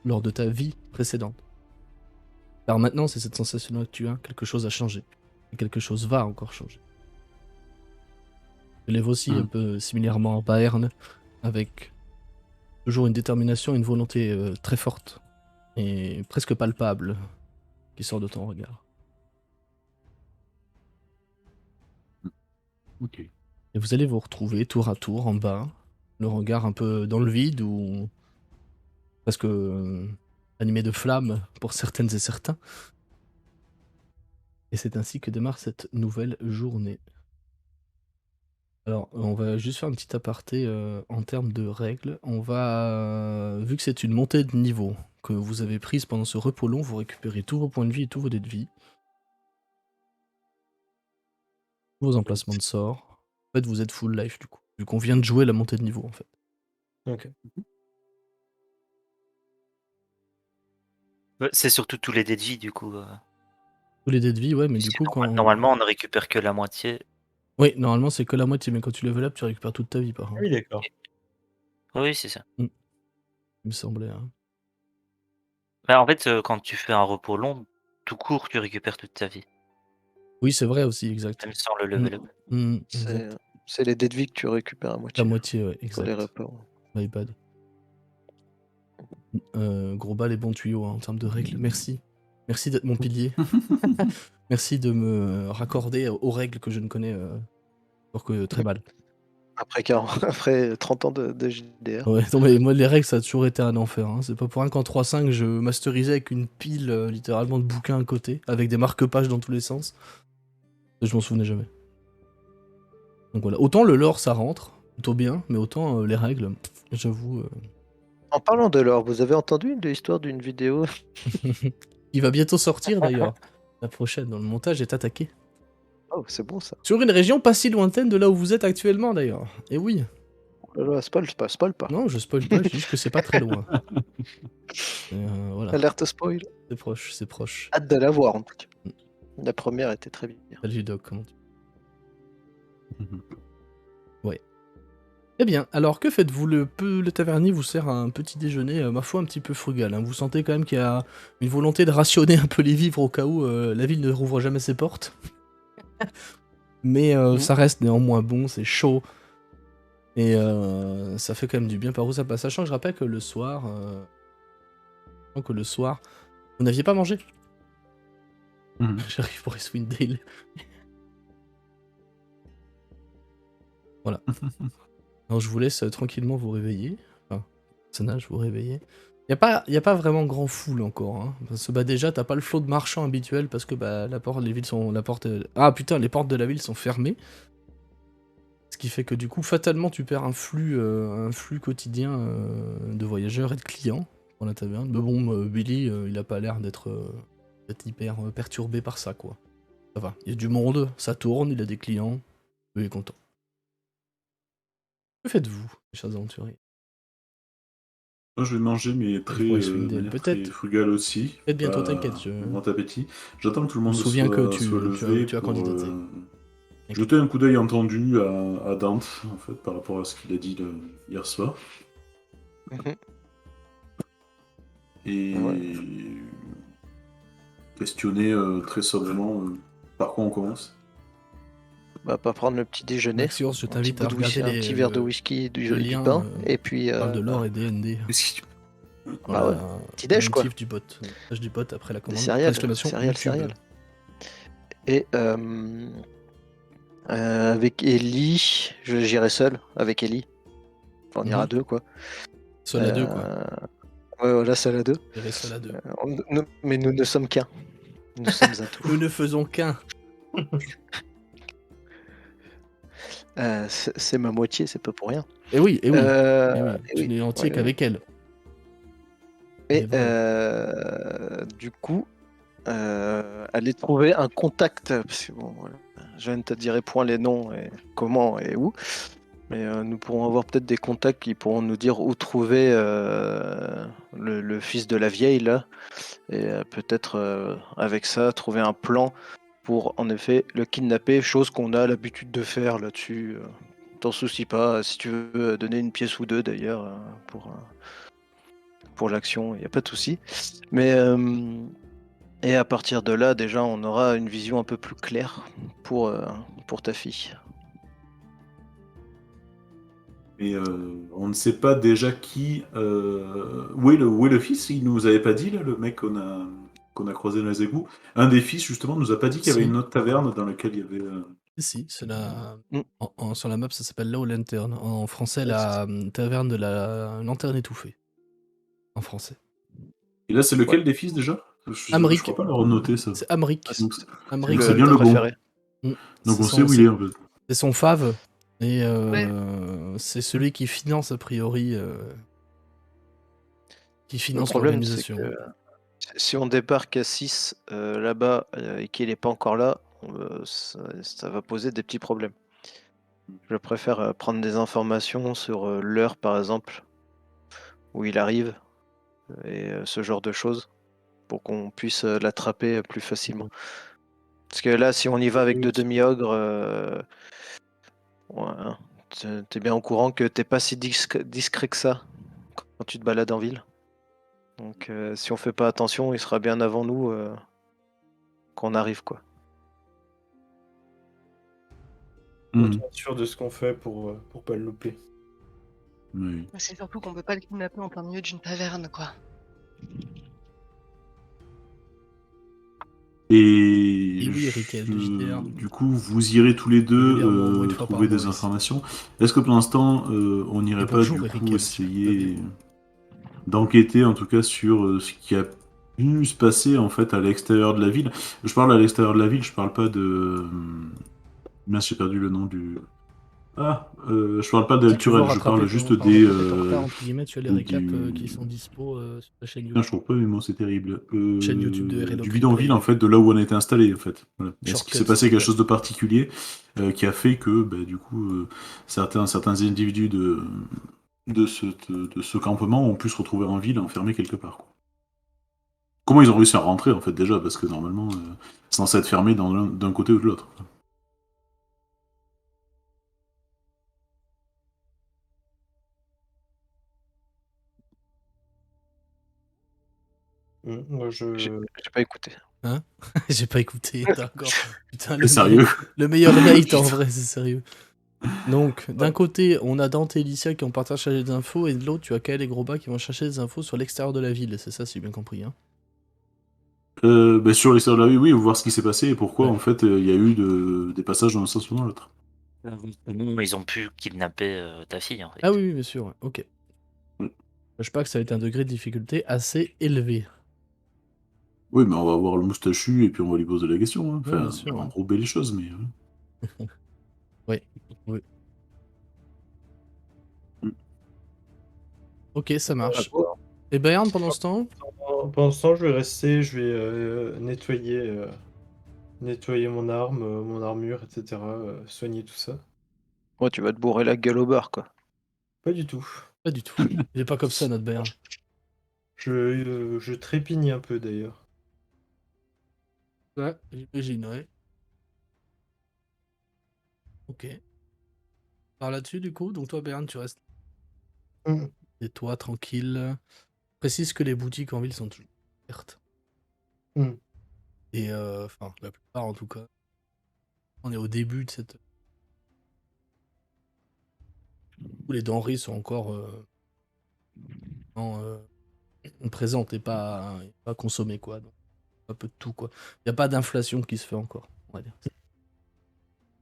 lors de ta vie précédente. Car maintenant, c'est cette sensation-là que tu as, quelque chose a changé, et quelque chose va encore changer. Je lève aussi un peu similairement à Baern, avec toujours une détermination, une volonté très forte et presque palpable qui sort de ton regard. Ok. Et vous allez vous retrouver tour à tour en bas, le regard un peu dans le vide ou presque animé de flammes pour certaines et certains. Et c'est ainsi que démarre cette nouvelle journée. Alors, on va juste faire un petit aparté en termes de règles. On va, vu que c'est une montée de niveau que vous avez prise pendant ce repos long, vous récupérez tous vos points de vie et tous vos dés de vie. Vos emplacements de sorts. En fait, vous êtes full life du coup, vu qu'on vient de jouer la montée de niveau en fait. Ok. C'est surtout tous les dés de vie du coup. Tous les dés de vie, ouais, mais du coup, quand. Normalement, on ne récupère que la moitié. Oui, normalement, c'est que la moitié, mais quand tu level up, tu récupères toute ta vie, par Ah contre. oui, d'accord. Oui, c'est ça. Il me semblait. Hein. Bah, en fait, quand tu fais un repos long, tout court, tu récupères toute ta vie, Oui, c'est vrai aussi, exact. même sans le level up. Exact. C'est les dés de vie que tu récupères à La moitié moitié, ouais, pour les exact. reports. My bad. Gros bas les bons tuyaux hein, en termes de règles. Merci. Merci d'être mon pilier. Merci de me raccorder aux règles que je ne connais très mal. Après 30 ans de JDR. Ouais, non mais moi les règles ça a toujours été un enfer. Hein. C'est pas pour rien qu'en 3.5 je masterisais avec une pile littéralement de bouquins à côté, avec des marque-pages dans tous les sens. Je m'en souvenais jamais. Donc voilà, autant le lore ça rentre, plutôt bien, mais autant les règles, j'avoue. En parlant de l'or, vous avez entendu l'histoire d'une vidéo? Il va bientôt sortir d'ailleurs. La prochaine, dans le montage est attaqué. Oh, c'est bon ça. Sur une région pas si lointaine de là où vous êtes actuellement d'ailleurs. Et oui. Oh là là, spoil pas. Non, je spoil pas, je dis juste que c'est pas très loin. Voilà, Alerte spoil. c'est proche, c'est proche. Hâte de la voir en tout cas. La première était très bien. Salut Doc, comment tu... Mhm. Ouais. Eh bien, alors que faites-vous? Le tavernier vous sert un petit déjeuner, ma foi, un petit peu frugal. Hein. Vous sentez quand même qu'il y a une volonté de rationner un peu les vivres au cas où la ville ne rouvre jamais ses portes. Mais ça reste néanmoins bon, c'est chaud. Et ça fait quand même du bien par où ça passe. Sachant que je rappelle que le soir... vous n'aviez pas mangé? Mhm. J'arrive pour Icewind Dale. Voilà. Alors je vous laisse tranquillement vous réveiller. Enfin, personnage, vous réveiller. Y a pas vraiment grand foule encore. Hein. Parce que bah déjà t'as pas le flot de marchands habituel parce que bah les portes de la ville sont fermées. Ce qui fait que du coup fatalement tu perds un flux quotidien de voyageurs et de clients dans la taverne. Mais bon, Billy il a pas l'air d'être hyper perturbé par ça quoi. Ça va, il y a du monde, ça tourne, il a des clients, il est content. Que faites-vous, mes chers aventuriers? Moi, je vais manger, mais très, pour de Icewind Dale, manière peut-être. très frugale aussi. Peut-être bientôt, Pas t'inquiète. grand appétit. J'attends que tout le Je me monde souviens que soit levé tu as pour candidaté. jeter un coup d'œil entendu à Dante, en fait, par rapport à ce qu'il a dit hier soir. Mhm. Et Ouais. questionner très sobrement par quoi on commence. Bah, pas prendre le petit déjeuner. Maxios, je Un petit t'invite bout à de regarder un petit verre de whisky le et du lien, pain. Et puis. parle de l'or et des ND. Qu'est-ce que tu- Bah ouais. Petit déj, quoi. Du bot. Page du bot après la Des commande. céréales. Exclamation YouTube. Céréales. Et avec Ellie, j'irai seul avec Ellie. Enfin, on ira Mhm. deux, quoi. Seul à deux, quoi. Ouais, voilà, seul à deux. J'irai seul à deux. Mais nous ne sommes qu'un. Nous sommes un tout. Nous ne faisons qu'un. C'est ma moitié, c'est pas pour rien. Et oui, et oui. Et Tu oui. n'es entier Ouais, qu'avec elle. Et voilà. du coup, aller trouver un contact. Parce que bon, voilà, je ne te dirai point les noms et comment et où. Mais nous pourrons avoir peut-être des contacts qui pourront nous dire où trouver le fils de la vieille là. Et peut-être avec ça, trouver un plan pour en effet le kidnapper, chose qu'on a l'habitude de faire là-dessus. T'en soucies pas, si tu veux donner une pièce ou deux d'ailleurs pour l'action, il n'y a pas de souci. Mais et à partir de là, déjà, on aura une vision un peu plus claire pour ta fille. Et on ne sait pas déjà qui. Où est le fils? Il nous avait pas dit, là, le mec qu'on a croisé dans les égouts. Un des fils, justement, nous a pas dit qu'il y avait Si. une autre taverne dans laquelle il y avait. Si, c'est la... Mm. sur la map, ça s'appelle Low Lantern. En français, Ouais, la taverne de la lanterne étouffée. En français. Et là, c'est lequel des fils déjà? Je Amric. crois pas l'avoir noté ça. C'est Amric. Donc, Amric, c'est bien le bon. préféré. Donc on sait où il est en fait. C'est son fave. Et Ouais. c'est celui qui finance a priori. Qui Le finance problème, c'est l'organisation. que si on débarque à 6 là-bas et qu'il n'est pas encore là, ça va poser des petits problèmes. Je préfère prendre des informations sur l'heure, par exemple, où il arrive, et ce genre de choses, pour qu'on puisse l'attraper plus facilement. Parce que là, si on y va avec Oui, deux aussi. demi-ogres, ouais, t'es bien au courant que t'es pas si discret que ça quand tu te balades en ville. Donc si on fait pas attention, il sera bien avant nous quand on arrive, quoi. Mhm. Autant être sûr de ce qu'on fait pour pas le louper. Oui. C'est surtout qu'on peut pas le kidnapper en plein milieu d'une taverne, quoi. Et Et oui, Rickel, JDR. du coup, vous irez tous les deux Régulièrement, au moins une fois par trouver mois des ici. informations. Est-ce que pour l'instant, on Et n'irait pas bonjour, du coup Rickel, si vous allez essayer bien. d'enquêter en tout cas sur ce qui a pu se passer en fait à l'extérieur de la ville? Je parle à l'extérieur de la ville, je parle pas de... Mince, j'ai perdu le nom du... Ah, je parle pas Si tu veux d'Alturel, je parle rattraper juste ton... Enfin, des... rattraper ton retard, entre guillemets, tu as les récaps qui sont du... dispo sur la chaîne Putain, je YouTube. trouve pas mes mots, c'est terrible. Chaîne YouTube de Hero Du Replay. bidonville, en fait, de là où on était installé, en fait. Voilà. Est-ce qu'il Shortcut, s'est s'il passé te quelque plaît. chose de particulier qui a fait que, bah, du coup, certains individus de ce campement ont pu se retrouver en ville, enfermés quelque part, quoi. Comment ils ont réussi à rentrer, en fait, déjà? Parce que normalement, c'est censé être fermé d'un côté ou de l'autre. Moi, J'ai je... j'ai pas écouté. Hein? J'ai pas écouté, d'accord. Putain, C'est sérieux? le meilleur mate en vrai, c'est sérieux. Donc, d'un côté, on a Dante et Licia qui ont partagé des infos, et de l'autre, tu as Kael et Groba qui vont chercher des infos sur l'extérieur de la ville. C'est ça, si j'ai bien compris. Hein. Bah, sur l'extérieur de la rue, oui, voir ce qui s'est passé et pourquoi, Ouais. en fait, il y a eu des passages dans un sens ou dans l'autre. Non, ils ont pu kidnapper ta fille, en fait. Ah oui, oui, bien sûr, ouais. Ok. Mm. Je sais pas que ça va être un degré de difficulté assez élevé. Oui, mais on va voir le moustachu et puis on va lui poser la question, hein. Ouais, bien Enfin, sûr. Ouais. enrober les choses, mais... Ouais. Oui. Mm. Ok, ça marche. D'accord. Et Bayern, pendant ce temps? Pendant ce temps, je vais rester, je vais nettoyer mon arme, mon armure, etc. Soigner tout ça. Ouais, tu vas te bourrer la gueule au bar, quoi. Pas du tout. Pas du tout. Il est pas comme ça, notre Bayern. Je trépigne un peu d'ailleurs. Ouais, j'imagine, ouais. Ok. Par là-dessus, du coup, donc toi, Bayern, tu restes. Mm. Et toi, tranquille. Précise que les boutiques en ville sont toujours ouvertes. Mm. Et enfin, la plupart en tout cas. On est au début de cette. Où les denrées sont encore présentes et pas consommées, quoi. Donc, un peu de tout, quoi. Il n'y a pas d'inflation qui se fait encore, on va dire.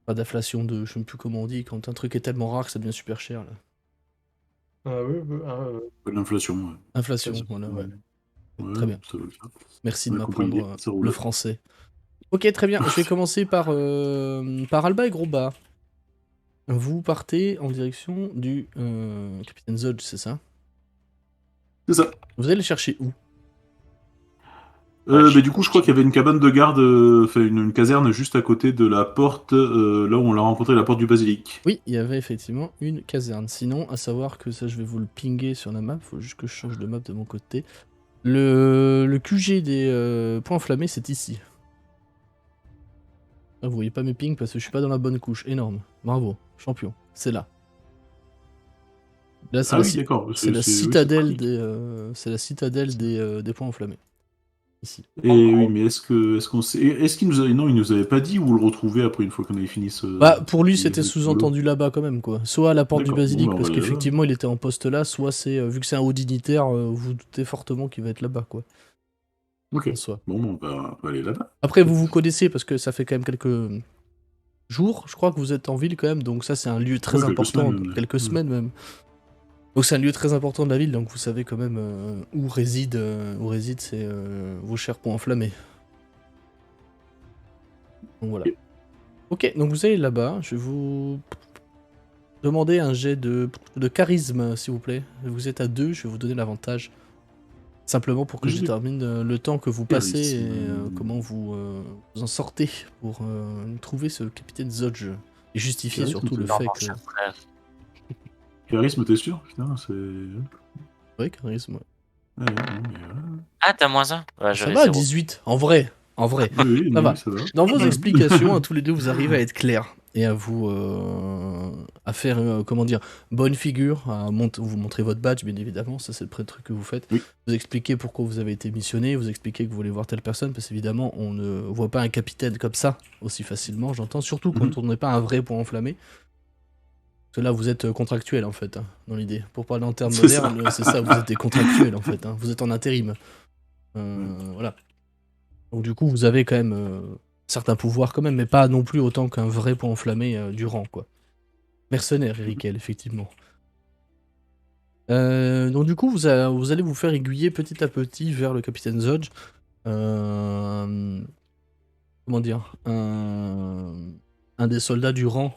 Pas d'inflation de. Je sais même plus comment on dit, quand un truc est tellement rare que ça devient super cher, là. Ah oui, oui, Pas de l'inflation, ouais. Inflation, voilà, ouais. Ouais, Très bien. ça va le faire. Merci de On a compris m'apprendre l'idée, ça roule. le français. Ok, très bien. Je vais commencer par Alba et Groba. Vous partez en direction du Capitaine Zodge, c'est ça? C'est ça. Vous allez le chercher où? Ouais, Mais du coup, je crois qu'il y avait une cabane de garde, enfin une caserne juste à côté de la porte, là où on l'a rencontré, la porte du basilic. Oui, il y avait effectivement une caserne. Sinon, à savoir que ça, je vais vous le pinguer sur la map. Faut juste que je change de map de mon côté. Le QG des points enflammés, c'est ici. Ah, vous voyez pas mes pings parce que je suis pas dans la bonne couche. Énorme. Bravo. Champion. C'est là. Là, c'est Ah la, oui, ci- d'accord. c'est la Oui, c'est citadelle pratique. c'est la citadelle des points enflammés. Ici. Et oui, mais est-ce qu'on sait, est-ce qu'il nous avait, non, il nous avait pas dit où le retrouver après une fois qu'on avait fini ce. Bah, pour lui, ce c'était boulot. sous-entendu là-bas quand même, quoi. Soit à la porte du D'accord. Bon, basilic, bah, on parce va aller là-bas. qu'effectivement, il était en poste là, soit c'est, vu que c'est un haut dignitaire, vous vous doutez fortement qu'il va être là-bas, quoi. Ok. En soi. Bon, on va aller là-bas. Après, vous vous connaissez, parce que ça fait quand même quelques jours, je crois que vous êtes en ville quand même, donc ça, c'est un lieu très Ouais, quelques important, semaines, même. quelques semaines même. Donc c'est un lieu très important de la ville, donc vous savez quand même où résident vos chers points enflammés. Donc voilà. Ok. Ok, donc vous allez là-bas, je vais vous demander un jet de charisme, s'il vous plaît. Vous êtes à 2, je vais vous donner l'avantage. Simplement pour que je J'ai détermine le temps que vous passez et charisme. comment vous en sortez pour trouver ce capitaine Zodge. Et justifier Charisme, surtout le c'est- fait Non, que... cher frère. Charisme, t'es sûr? Putain, c'est. Ouais, charisme, ouais. Ouais, non, mais, Ah, t'as -1? Ouais, Ça j'avais va, 0. 18, en vrai. En vrai. Oui, Ça va. oui, ça va. Dans vos Ouais. explications, tous les deux, vous arrivez à être clairs et à vous à faire comment dire bonne figure, vous montrez votre badge bien évidemment, ça c'est le premier truc que vous faites. Oui. Vous expliquez pourquoi vous avez été missionné, vous expliquez que vous voulez voir telle personne parce qu'évidemment on ne voit pas un capitaine comme ça aussi facilement, j'entends, surtout quand on n'est pas un vrai point enflammé. Parce que là vous êtes contractuel en fait, hein, dans l'idée. Pour parler en termes C'est ça. modernes, c'est ça, vous êtes des contractuels en fait, hein. Vous êtes en intérim. Voilà. Donc du coup, vous avez quand même certains pouvoirs quand même, mais pas non plus autant qu'un vrai point enflammé du rang, quoi. Mercenaire, Erikel, effectivement. Donc du coup, vous allez vous faire aiguiller petit à petit vers le capitaine Zodge. Comment dire, un des soldats du rang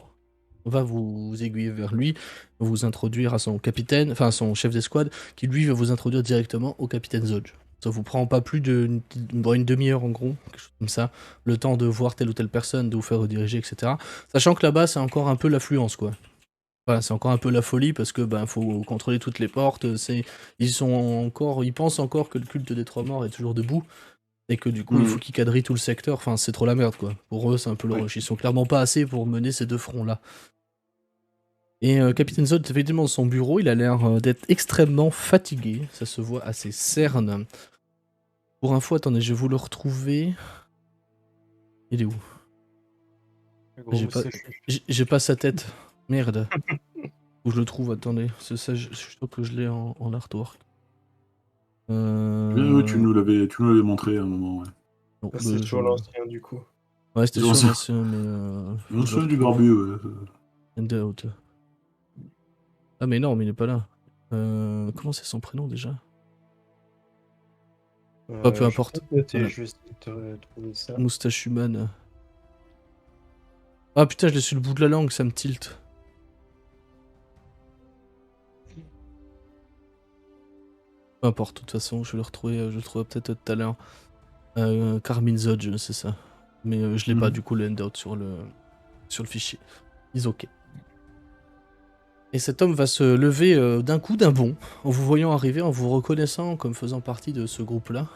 va vous aiguiller vers lui, vous introduire à son capitaine, enfin à son chef d'escouade, qui lui va vous introduire directement au capitaine Zodge. Ça vous prend pas plus d'une demi-heure en gros, quelque chose comme ça, le temps de voir telle ou telle personne, de vous faire rediriger, etc. Sachant que là-bas c'est encore un peu l'affluence, quoi. Voilà, c'est encore un peu la folie parce que faut contrôler toutes les portes. Ils pensent encore que le culte des trois morts est toujours debout et que du coup il faut qu'ils quadrillent tout le secteur. Enfin, c'est trop la merde, quoi. Pour eux, c'est un peu le rush. Ils sont clairement pas assez pour mener ces deux fronts-là. Et Capitaine Zod, effectivement, dans son bureau, il a l'air d'être extrêmement fatigué. Ça se voit à ses cernes. Pour info, attendez, je vais vous le retrouver. Il est où? Le gros moustachu. J'ai pas sa tête. Merde. Où je le trouve, attendez. C'est ça, je suis sûr que je l'ai en artwork. Oui, tu nous l'avais montré à un moment, ouais. Non, Ah, c'est sur l'ancien du coup. Ouais, c'était Sur sur l'ancien. l'ancien, mais... Je me souviens du barbu, ouais. Handout. Ah mais non, mais il est pas là. Comment c'est son prénom déjà? Peu importe. Je vais Voilà. juste trouver ça. Moustachuman. Ah putain, je l'ai sur le bout de la langue, ça me tilte. Peu importe, de toute façon, je vais le retrouver peut-être tout à l'heure. Carmine Zodge, c'est ça. Mais je l'ai pas du coup le handout sur le fichier. Is ok. Et cet homme va se lever d'un coup d'un bond, en vous voyant arriver, en vous reconnaissant comme faisant partie de ce groupe-là.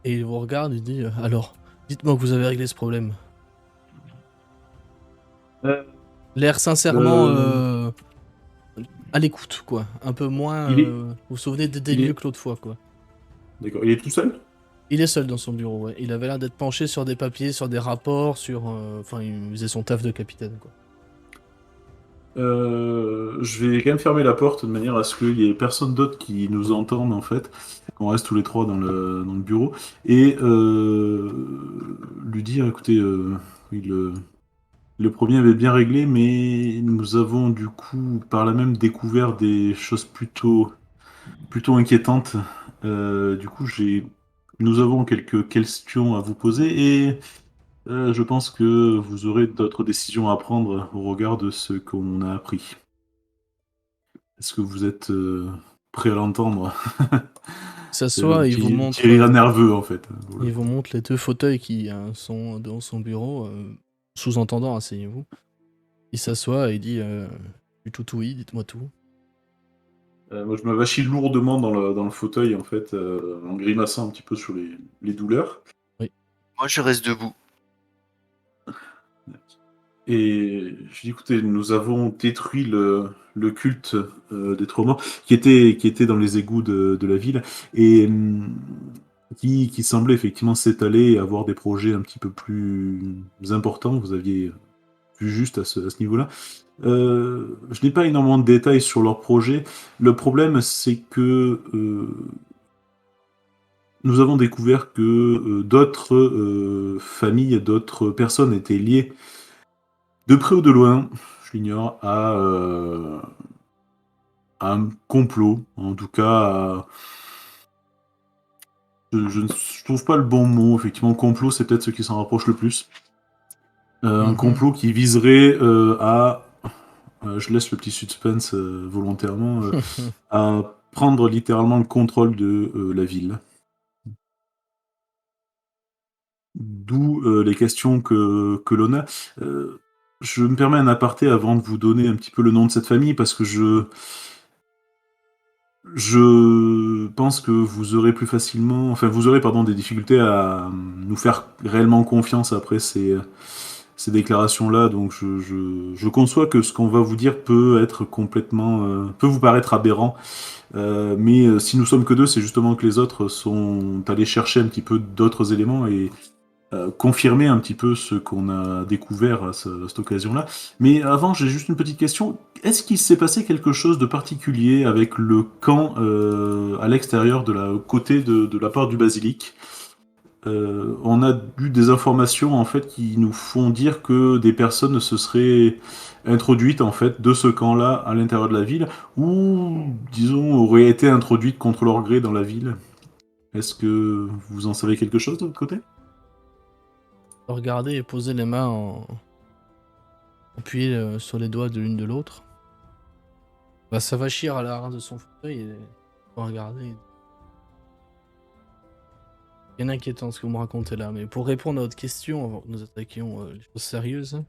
Et il vous regarde, il dit alors, dites-moi que vous avez réglé ce problème. L'air sincèrement à l'écoute, quoi. Un peu moins. Vous vous souvenez des lieux que l'autre fois, quoi. D'accord. Il est tout seul? Il est seul dans son bureau, ouais. Il avait l'air d'être penché sur des papiers, sur des rapports, sur. Enfin, il faisait son taf de capitaine, quoi. Je vais quand même fermer la porte de manière à ce qu'il y ait personne d'autre qui nous entende en fait, qu'on reste tous les trois dans le bureau, et lui dire écoutez, oui, le premier avait bien réglé, mais nous avons du coup par là même découvert des choses plutôt inquiétantes. Du coup, nous avons quelques questions à vous poser et je pense que vous aurez d'autres décisions à prendre au regard de ce qu'on a appris. Est-ce que vous êtes prêt à l'entendre? Il s'assoit et il vous montre. Petit rire nerveux en fait. Voilà. Il vous montre les deux fauteuils qui sont dans son bureau, sous-entendant, asseyez-vous. Il s'assoit et il dit du tout oui, dites-moi tout. Moi, je me vachis lourdement dans le fauteuil en fait, en grimaçant un petit peu sur les douleurs. Oui. Moi, je reste debout. Et je dis, écoutez, nous avons détruit le culte des trois morts qui était dans les égouts de la ville et qui semblait effectivement s'étaler et avoir des projets un petit peu plus importants. Vous aviez vu juste à ce niveau-là. Je n'ai pas énormément de détails sur leurs projets. Le problème, c'est que nous avons découvert que d'autres familles, d'autres personnes étaient liées de près ou de loin, je l'ignore, à un complot, en tout cas, je ne trouve pas le bon mot, effectivement, complot, c'est peut-être ce qui s'en rapproche le plus. Un complot qui viserait à, je laisse le petit suspense volontairement, à prendre littéralement le contrôle de la ville. D'où les questions que l'on a. Je me permets un aparté avant de vous donner un petit peu le nom de cette famille, parce que Je pense que vous aurez plus facilement, enfin vous aurez pardon des difficultés à nous faire réellement confiance après ces déclarations-là. Donc je conçois que ce qu'on va vous dire peut être complètement, peut vous paraître aberrant. Mais si nous sommes que deux, c'est justement que les autres sont allés chercher un petit peu d'autres éléments et confirmer un petit peu ce qu'on a découvert à cette occasion-là. Mais avant, j'ai juste une petite question. Est-ce qu'il s'est passé quelque chose de particulier avec le camp à l'extérieur de la côté de la part du basilic? On a eu des informations en fait qui nous font dire que des personnes se seraient introduites en fait de ce camp-là à l'intérieur de la ville ou disons auraient été introduites contre leur gré dans la ville. Est-ce que vous en savez quelque chose de votre côté? Regardez et posez les mains appuyées sur les doigts de l'une de l'autre. Bah, ça va chier à l'arrière de son fauteuil et regardez. Bien inquiétant ce que vous me racontez là, mais pour répondre à votre question, avant que nous attaquions les choses sérieuses,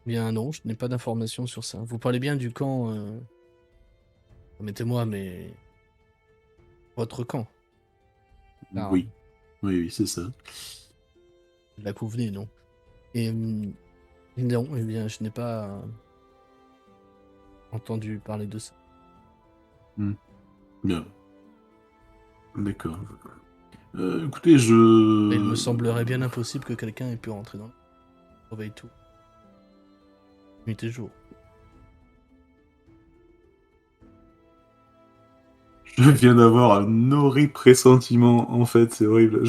bien non, je n'ai pas d'informations sur ça. Vous parlez bien du camp, permettez-moi, mais votre camp. Ah, Oui, oui, c'est ça. de la Couvenée, non. Et non, eh bien, je n'ai pas entendu parler de ça. Bien. D'accord. Écoutez, Il me semblerait bien impossible que quelqu'un ait pu rentrer dans le surveille tout. Nuit et jour. Je viens d'avoir un horrible pressentiment, en fait, c'est horrible.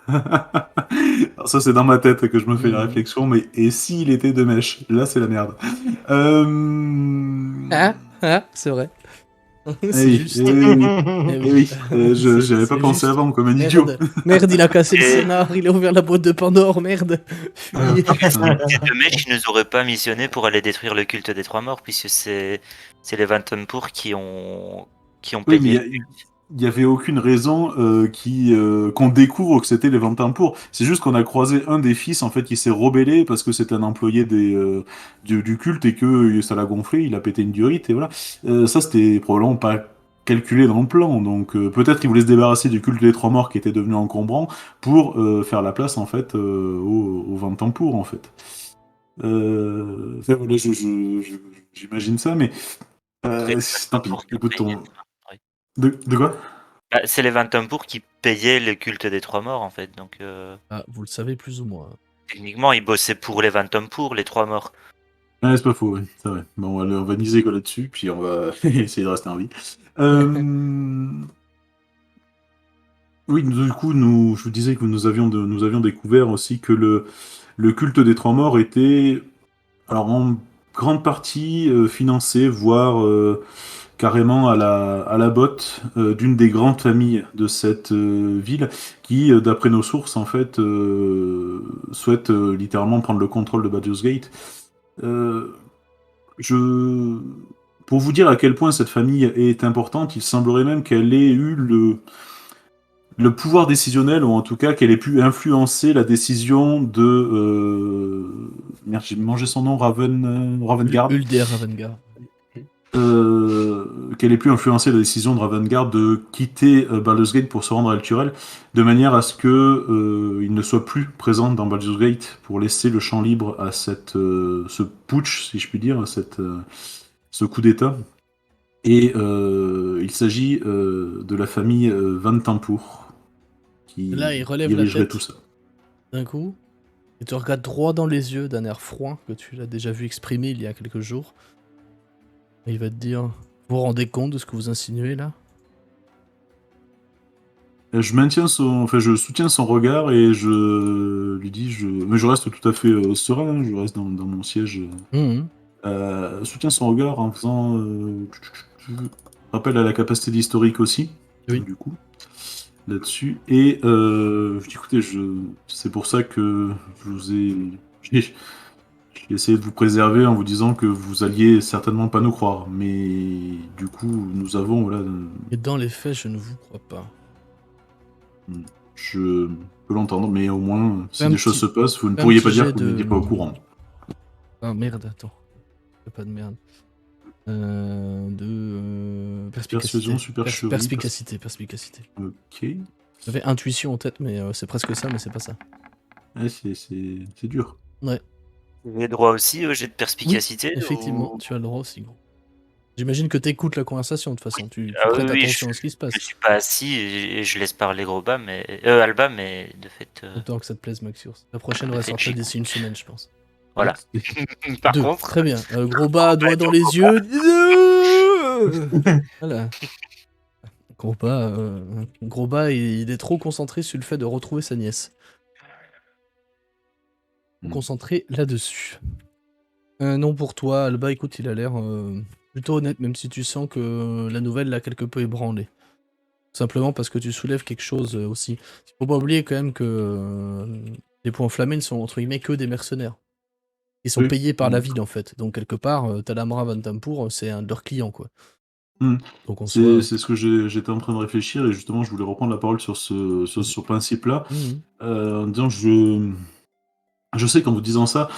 Alors ça, c'est dans ma tête que je me fais la réflexion, mais et s'il était de mèche? Là, c'est la merde. C'est vrai. Eh C'est oui, juste. eh oui, Eh eh oui, j'avais c'est pas pensé juste. avant, comme un idiot. Merde, il a cassé le Et- scénar, il a ouvert la boîte de Pandore, merde. Ah, Fuyez. putain. Le mec, ils nous auraient pas missionné pour aller détruire le culte des trois morts, puisque c'est les Vantenpour qui ont Oui, mais payé. il y avait aucune raison qu'on découvre que c'était les Vantampour. C'est juste qu'on a croisé un des fils en fait qui s'est rebellé parce que c'était un employé du culte et que ça l'a gonflé, il a pété une diorite et voilà. Ça c'était probablement pas calculé dans le plan. Donc peut-être qu'il voulait se débarrasser du culte des trois morts qui était devenu encombrant pour faire la place en fait aux Vantampour en fait. Enfin, voilà, j'imagine ça, mais C'est les tant pis. Vantenpour qui ont Écoute payé. ton. De quoi? Bah, c'est les Vantenpour qui payaient le culte des trois morts, en fait. Donc, Ah, vous le savez plus ou moins. techniquement, ils bossaient pour les Vantenpour, les trois morts. Ouais, c'est pas faux, oui, c'est vrai. Bon, on va miser quoi là-dessus, puis on va essayer de rester en vie. Euh, Oui, du coup, je vous disais que nous avions découvert aussi que le culte des trois morts était, alors en grande partie financé, voire carrément à la botte d'une des grandes familles de cette ville, qui, d'après nos sources, en fait, souhaite littéralement prendre le contrôle de Baldur's Gate. Euh, Je... Pour vous dire à quel point cette famille est importante, il semblerait même qu'elle ait eu le pouvoir décisionnel, ou en tout cas qu'elle ait pu influencer la décision de... Merde, j'ai mangé son nom, Ravengard. Ulder Ravengard. Qu'elle ait pu influencer la décision de Ravengard de quitter Baldur's Gate pour se rendre à Elturel, de manière à ce que il ne soit plus présent dans Baldur's Gate pour laisser le champ libre à ce putsch, si je puis dire, à ce coup d'État. Et il s'agit de la famille Van Tampour qui Là, il relève la dirigerait tête tout ça. d'un coup et te regarde droit dans les yeux d'un air froid que tu l'as déjà vu exprimer il y a quelques jours. Et il va te dire: vous vous rendez compte de ce que vous insinuez là? Je soutiens son regard et je lui dis, mais je reste tout à fait serein, hein, je reste dans mon siège. Soutiens son regard en faisant rappel à la capacité d'historique aussi, Oui. du coup, là-dessus. Et je dis, écoutez, c'est pour ça que je vous ai... J'ai essayé de vous préserver en vous disant que vous alliez certainement pas nous croire. Mais du coup, nous avons... Voilà, Et dans les faits, je ne vous crois pas. je peux l'entendre, mais au moins, si Un des petit- choses se passent, vous ne un pourriez petit pas dire jet que vous n'étiez pas au courant. Ah merde, attends. Pas de merde. Perspicacité. Persuasion, supercherie. Perspicacité. Ok. J'avais intuition en tête, mais c'est presque ça, mais c'est pas ça. Ouais, c'est dur. Ouais. J'ai droit aussi au jet de perspicacité. Effectivement, ou- tu as le droit aussi, gros. J'imagine que t'écoutes la conversation, de toute façon. Tu Ah prêtes oui, attention à ce qui se je passe. suis pas assis et je laisse parler Alba, mais de fait. Autant que ça te plaise, Maxius. La prochaine va fait, sortir j'ai- d'ici une semaine, je pense. Voilà. Par 2. contre, Très bien. Gros bas, doigt dans les yeux. Voilà. Gros bas, il est trop concentré sur le fait de retrouver sa nièce. Concentré là-dessus. Non, pour toi, Alba, écoute, il a l'air plutôt honnête, même si tu sens que la nouvelle l'a quelque peu ébranlé. Simplement parce que tu soulèves quelque chose aussi. Il faut pas oublier quand même que les points enflammés ne sont entre guillemets que des mercenaires. Ils sont Oui. payés par la ville en fait. Donc quelque part, Talamra Vantampur, c'est un de leurs clients quoi. Mm. Donc en C'est soi. ce que j'étais en train de réfléchir et justement je voulais reprendre la parole sur ce principe-là en disant je sais qu'en vous disant ça,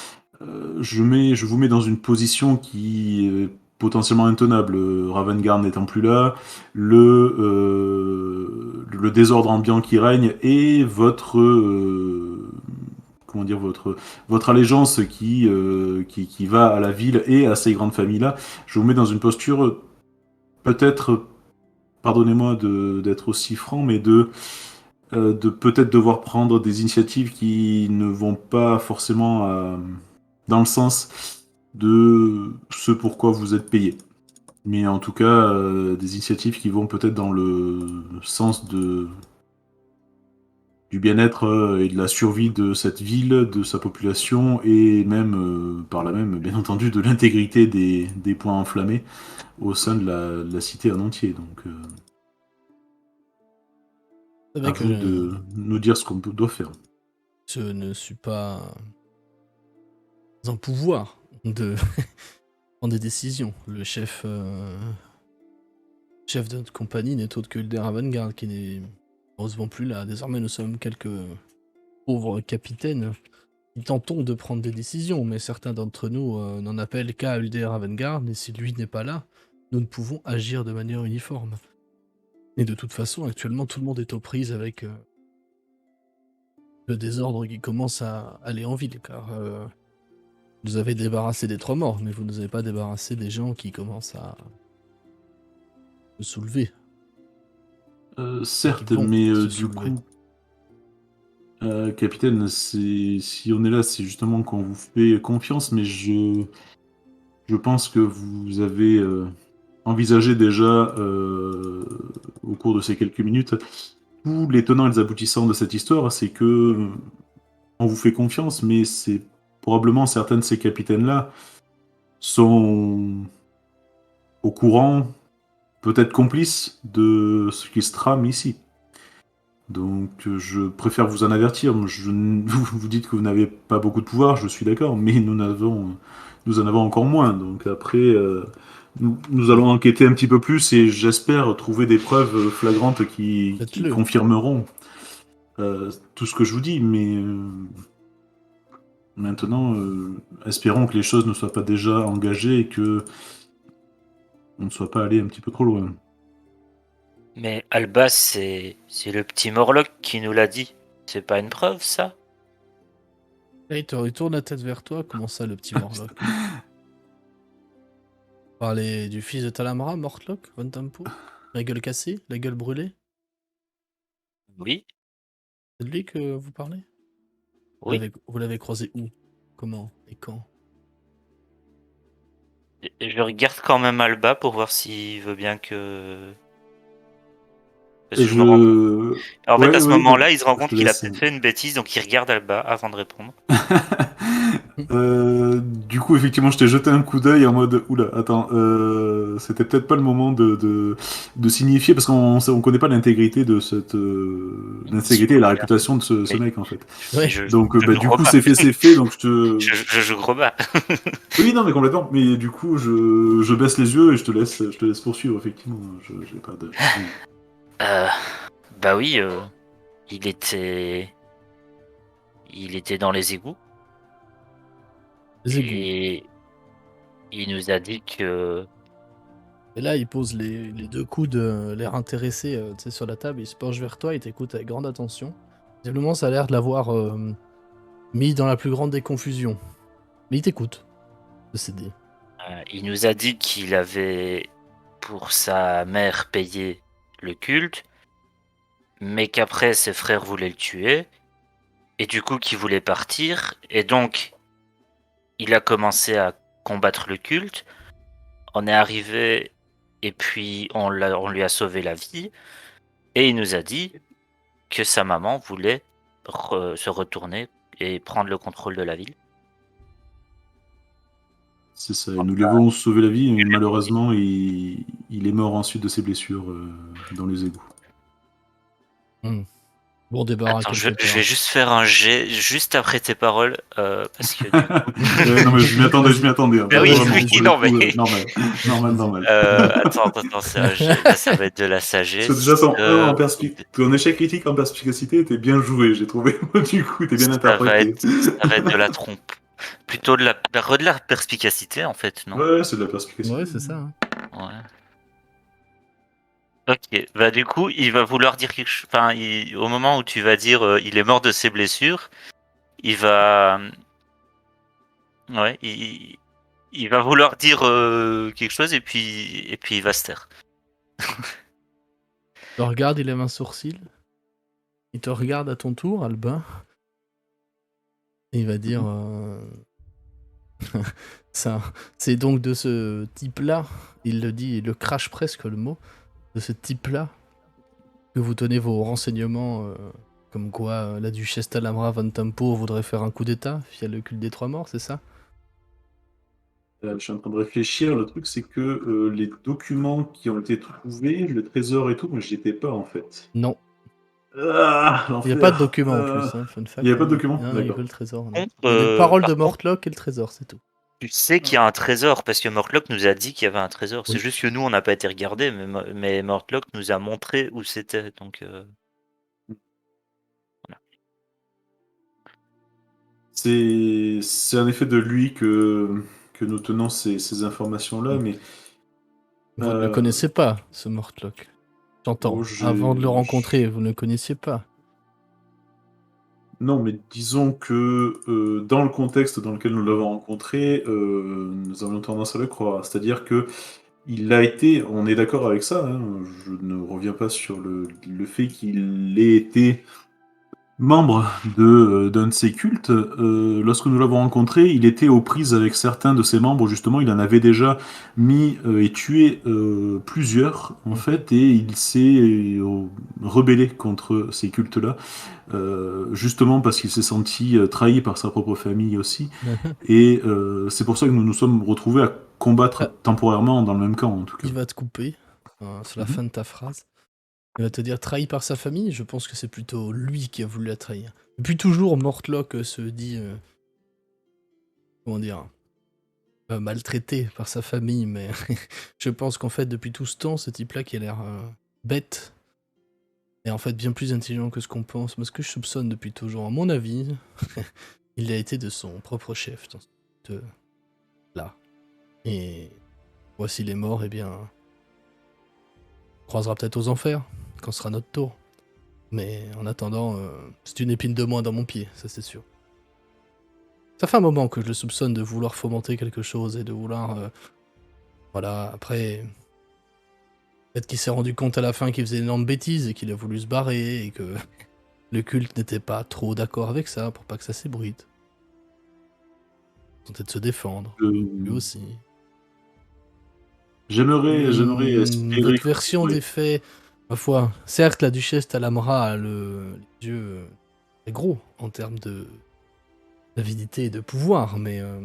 je vous mets dans une position qui est potentiellement intenable. Ravengard n'étant plus là, le désordre ambiant qui règne et votre comment dire votre allégeance qui va à la ville et à ces grandes familles-là. Je vous mets dans une posture peut-être, pardonnez-moi d'être aussi franc, mais de peut-être devoir prendre des initiatives qui ne vont pas forcément dans le sens de ce pourquoi vous êtes payé. Mais en tout cas, des initiatives qui vont peut-être dans le sens du bien-être et de la survie de cette ville, de sa population, et même, par là même, bien entendu, de l'intégrité des points enflammés au sein de la cité en entier. Donc, C'est à vrai que vous de nous dire ce qu'on doit faire. je ne suis pas en pouvoir de prendre des décisions. Le chef de notre compagnie n'est autre que Hilder Ravengard qui n'est heureusement plus là. Désormais, nous sommes quelques pauvres capitaines qui tentons de prendre des décisions, mais certains d'entre nous n'en appellent qu'à Hilder Ravengard, et si lui n'est pas là, nous ne pouvons agir de manière uniforme. Et de toute façon, actuellement, tout le monde est aux prises avec le désordre qui commence à aller en ville, car vous avez débarrassé des 3 morts, mais vous ne nous avez pas débarrassé des gens qui commencent à se soulever. Certes, Qui vont mais se du soulever. coup, capitaine, si on est là, c'est justement qu'on vous fait confiance, mais je pense que vous avez envisagé déjà, au cours de ces quelques minutes, tous les tenants et les aboutissants de cette histoire, c'est que on vous fait confiance, mais c'est probablement certains de ces capitaines-là sont au courant, peut-être complices de ce qui se trame ici. Donc je préfère vous en avertir. Vous dites que vous n'avez pas beaucoup de pouvoir, je suis d'accord, mais nous en avons encore moins. Donc après, nous allons enquêter un petit peu plus et j'espère trouver des preuves flagrantes qui Faites-le. confirmeront tout ce que je vous dis. Mais maintenant, espérons que les choses ne soient pas déjà engagées et que on ne soit pas allé un petit peu trop loin. mais Alba, c'est le petit Morlock qui nous l'a dit. C'est pas une preuve, ça? Là, il tourne la tête vers toi. Comment ça, le petit Morlock? Parler du fils de Talamra, Mortlock, Vantampur? La gueule cassée? La gueule brûlée? Oui, C'est de lui que vous parlez? oui. Vous l'avez croisé où? Comment? Et quand? Et je regarde quand même Alba pour voir s'il veut bien que. Parce que je me rends compte. En fait, Ouais, à ce oui, donc, moment-là, il se rend je compte te qu'il a laisse. peut-être fait une bêtise, donc il regarde Alba avant de répondre. Du coup, effectivement, je t'ai jeté un coup d'œil en mode oula, attends, c'était peut-être pas le moment de signifier parce on connaît pas l'intégrité de l'intégrité et la réputation de ce Mais- mec en fait. Ouais. Donc, je du crois coup, pas. c'est fait, donc je te. Je joue gros bas. Oui, non, mais complètement. Mais du coup, je baisse les yeux et je te laisse poursuivre, effectivement. J'ai pas de. Euh, bah oui, il était. Il était dans les égouts. Les égouts. Et il nous a dit que Et là, il pose les deux coudes, l'air intéressé, tu sais, sur la table, il se penche vers toi, il t'écoute avec grande attention. Visiblement, ça a l'air de l'avoir mis dans la plus grande des confusions. Mais il t'écoute, ceci dit. Il nous a dit qu'il avait, pour sa mère, payé le culte, mais qu'après ses frères voulaient le tuer, et du coup qu'il voulait partir, et donc il a commencé à combattre le culte. On est arrivé, et puis on lui a sauvé la vie, et il nous a dit que sa maman voulait se retourner et prendre le contrôle de la ville. C'est ça, nous lui avons sauvé la vie, mais malheureusement, il est mort ensuite de ses blessures dans les égouts. Bon débarras Attends, quelque je part. vais juste faire un jet juste après tes paroles, parce que du coup... Non, mais je m'y attendais. Hein, Ah oui, vraiment, oui, pour le non, coup, mais... normal. Attends, c'est un jet. Là, ça va être de la sagesse. Parce que déjà, ton échec critique en perspicacité était bien joué, j'ai trouvé. Du coup, t'es bien ça interprété. va être de la trompe. Plutôt de la perspicacité, en fait, non? Ouais, c'est de la perspicacité. Ouais, c'est ça. Hein. Ouais. Ok, bah du coup, il va vouloir dire quelque chose. Enfin, au moment où tu vas dire il est mort de ses blessures, il va. Ouais, il va vouloir dire quelque chose et puis il va se taire. Il te regarde, il lève un sourcil. Il te regarde à ton tour, Albin. Et il va dire... ça, c'est donc de ce type-là, il le dit, il le crache presque le mot, de ce type-là que vous tenez vos renseignements, comme quoi la duchesse Talamra Van Tampour voudrait faire un coup d'état via le culte des trois morts, c'est ça? Je suis en train de réfléchir. Le truc, c'est que les documents qui ont été trouvés, le trésor et tout, moi, j'y étais pas en fait. Non. Ah, Il n'y a pas de document en plus, hein, fun fact. Il n'y a pas de document. Non, il n'y a que D'accord. le trésor. Non. Contre, Il y a des paroles par de contre, Mortlock et le trésor, c'est tout. tu sais qu'il y a un trésor parce que Mortlock nous a dit qu'il y avait un trésor. Oui. C'est juste que nous, on n'a pas été regardé, mais Mortlock nous a montré où c'était. Donc, voilà. C'est en effet de lui que nous tenons ces informations-là, mais Vous ne le connaissez pas, ce Mortlock. J'entends. Avant de le rencontrer, vous ne le connaissiez pas. Non, mais disons que dans le contexte dans lequel nous l'avons rencontré, nous avions tendance à le croire. C'est-à-dire que il a été, on est d'accord avec ça, hein, je ne reviens pas sur le fait qu'il ait été membre d'un de ces cultes. Lorsque nous l'avons rencontré, il était aux prises avec certains de ses membres, justement, il en avait déjà mis et tué plusieurs, en fait, et il s'est rebellé contre ces cultes-là, justement parce qu'il s'est senti trahi par sa propre famille aussi, et c'est pour ça que nous nous sommes retrouvés à combattre temporairement dans le même camp, en tout cas. Il va te couper, c'est la fin de ta phrase. Il va te dire trahi par sa famille, je pense que c'est plutôt lui qui a voulu la trahir. Depuis toujours, Mortlock se dit... comment dire maltraité par sa famille, mais je pense qu'en fait, depuis tout ce temps, ce type-là qui a l'air bête, est en fait bien plus intelligent que ce qu'on pense. Mais ce que je soupçonne depuis toujours, à mon avis, il a été de son propre chef dans ce là. Et voici les morts, eh bien... on croisera peut-être aux enfers, quand ce sera notre tour. Mais en attendant, c'est une épine de moins dans mon pied, ça c'est sûr. Ça fait un moment que je le soupçonne de vouloir fomenter quelque chose et de vouloir... voilà, après... peut-être qu'il s'est rendu compte à la fin qu'il faisait une énorme bêtise et qu'il a voulu se barrer et que le culte n'était pas trop d'accord avec ça pour pas que ça s'ébruite. Ils ont peut-être se défendre, lui aussi. J'aimerais espérer... Votre version des faits, ma foi, certes la duchesse Talamra a les yeux très gros en termes d'avidité et de pouvoir, mais je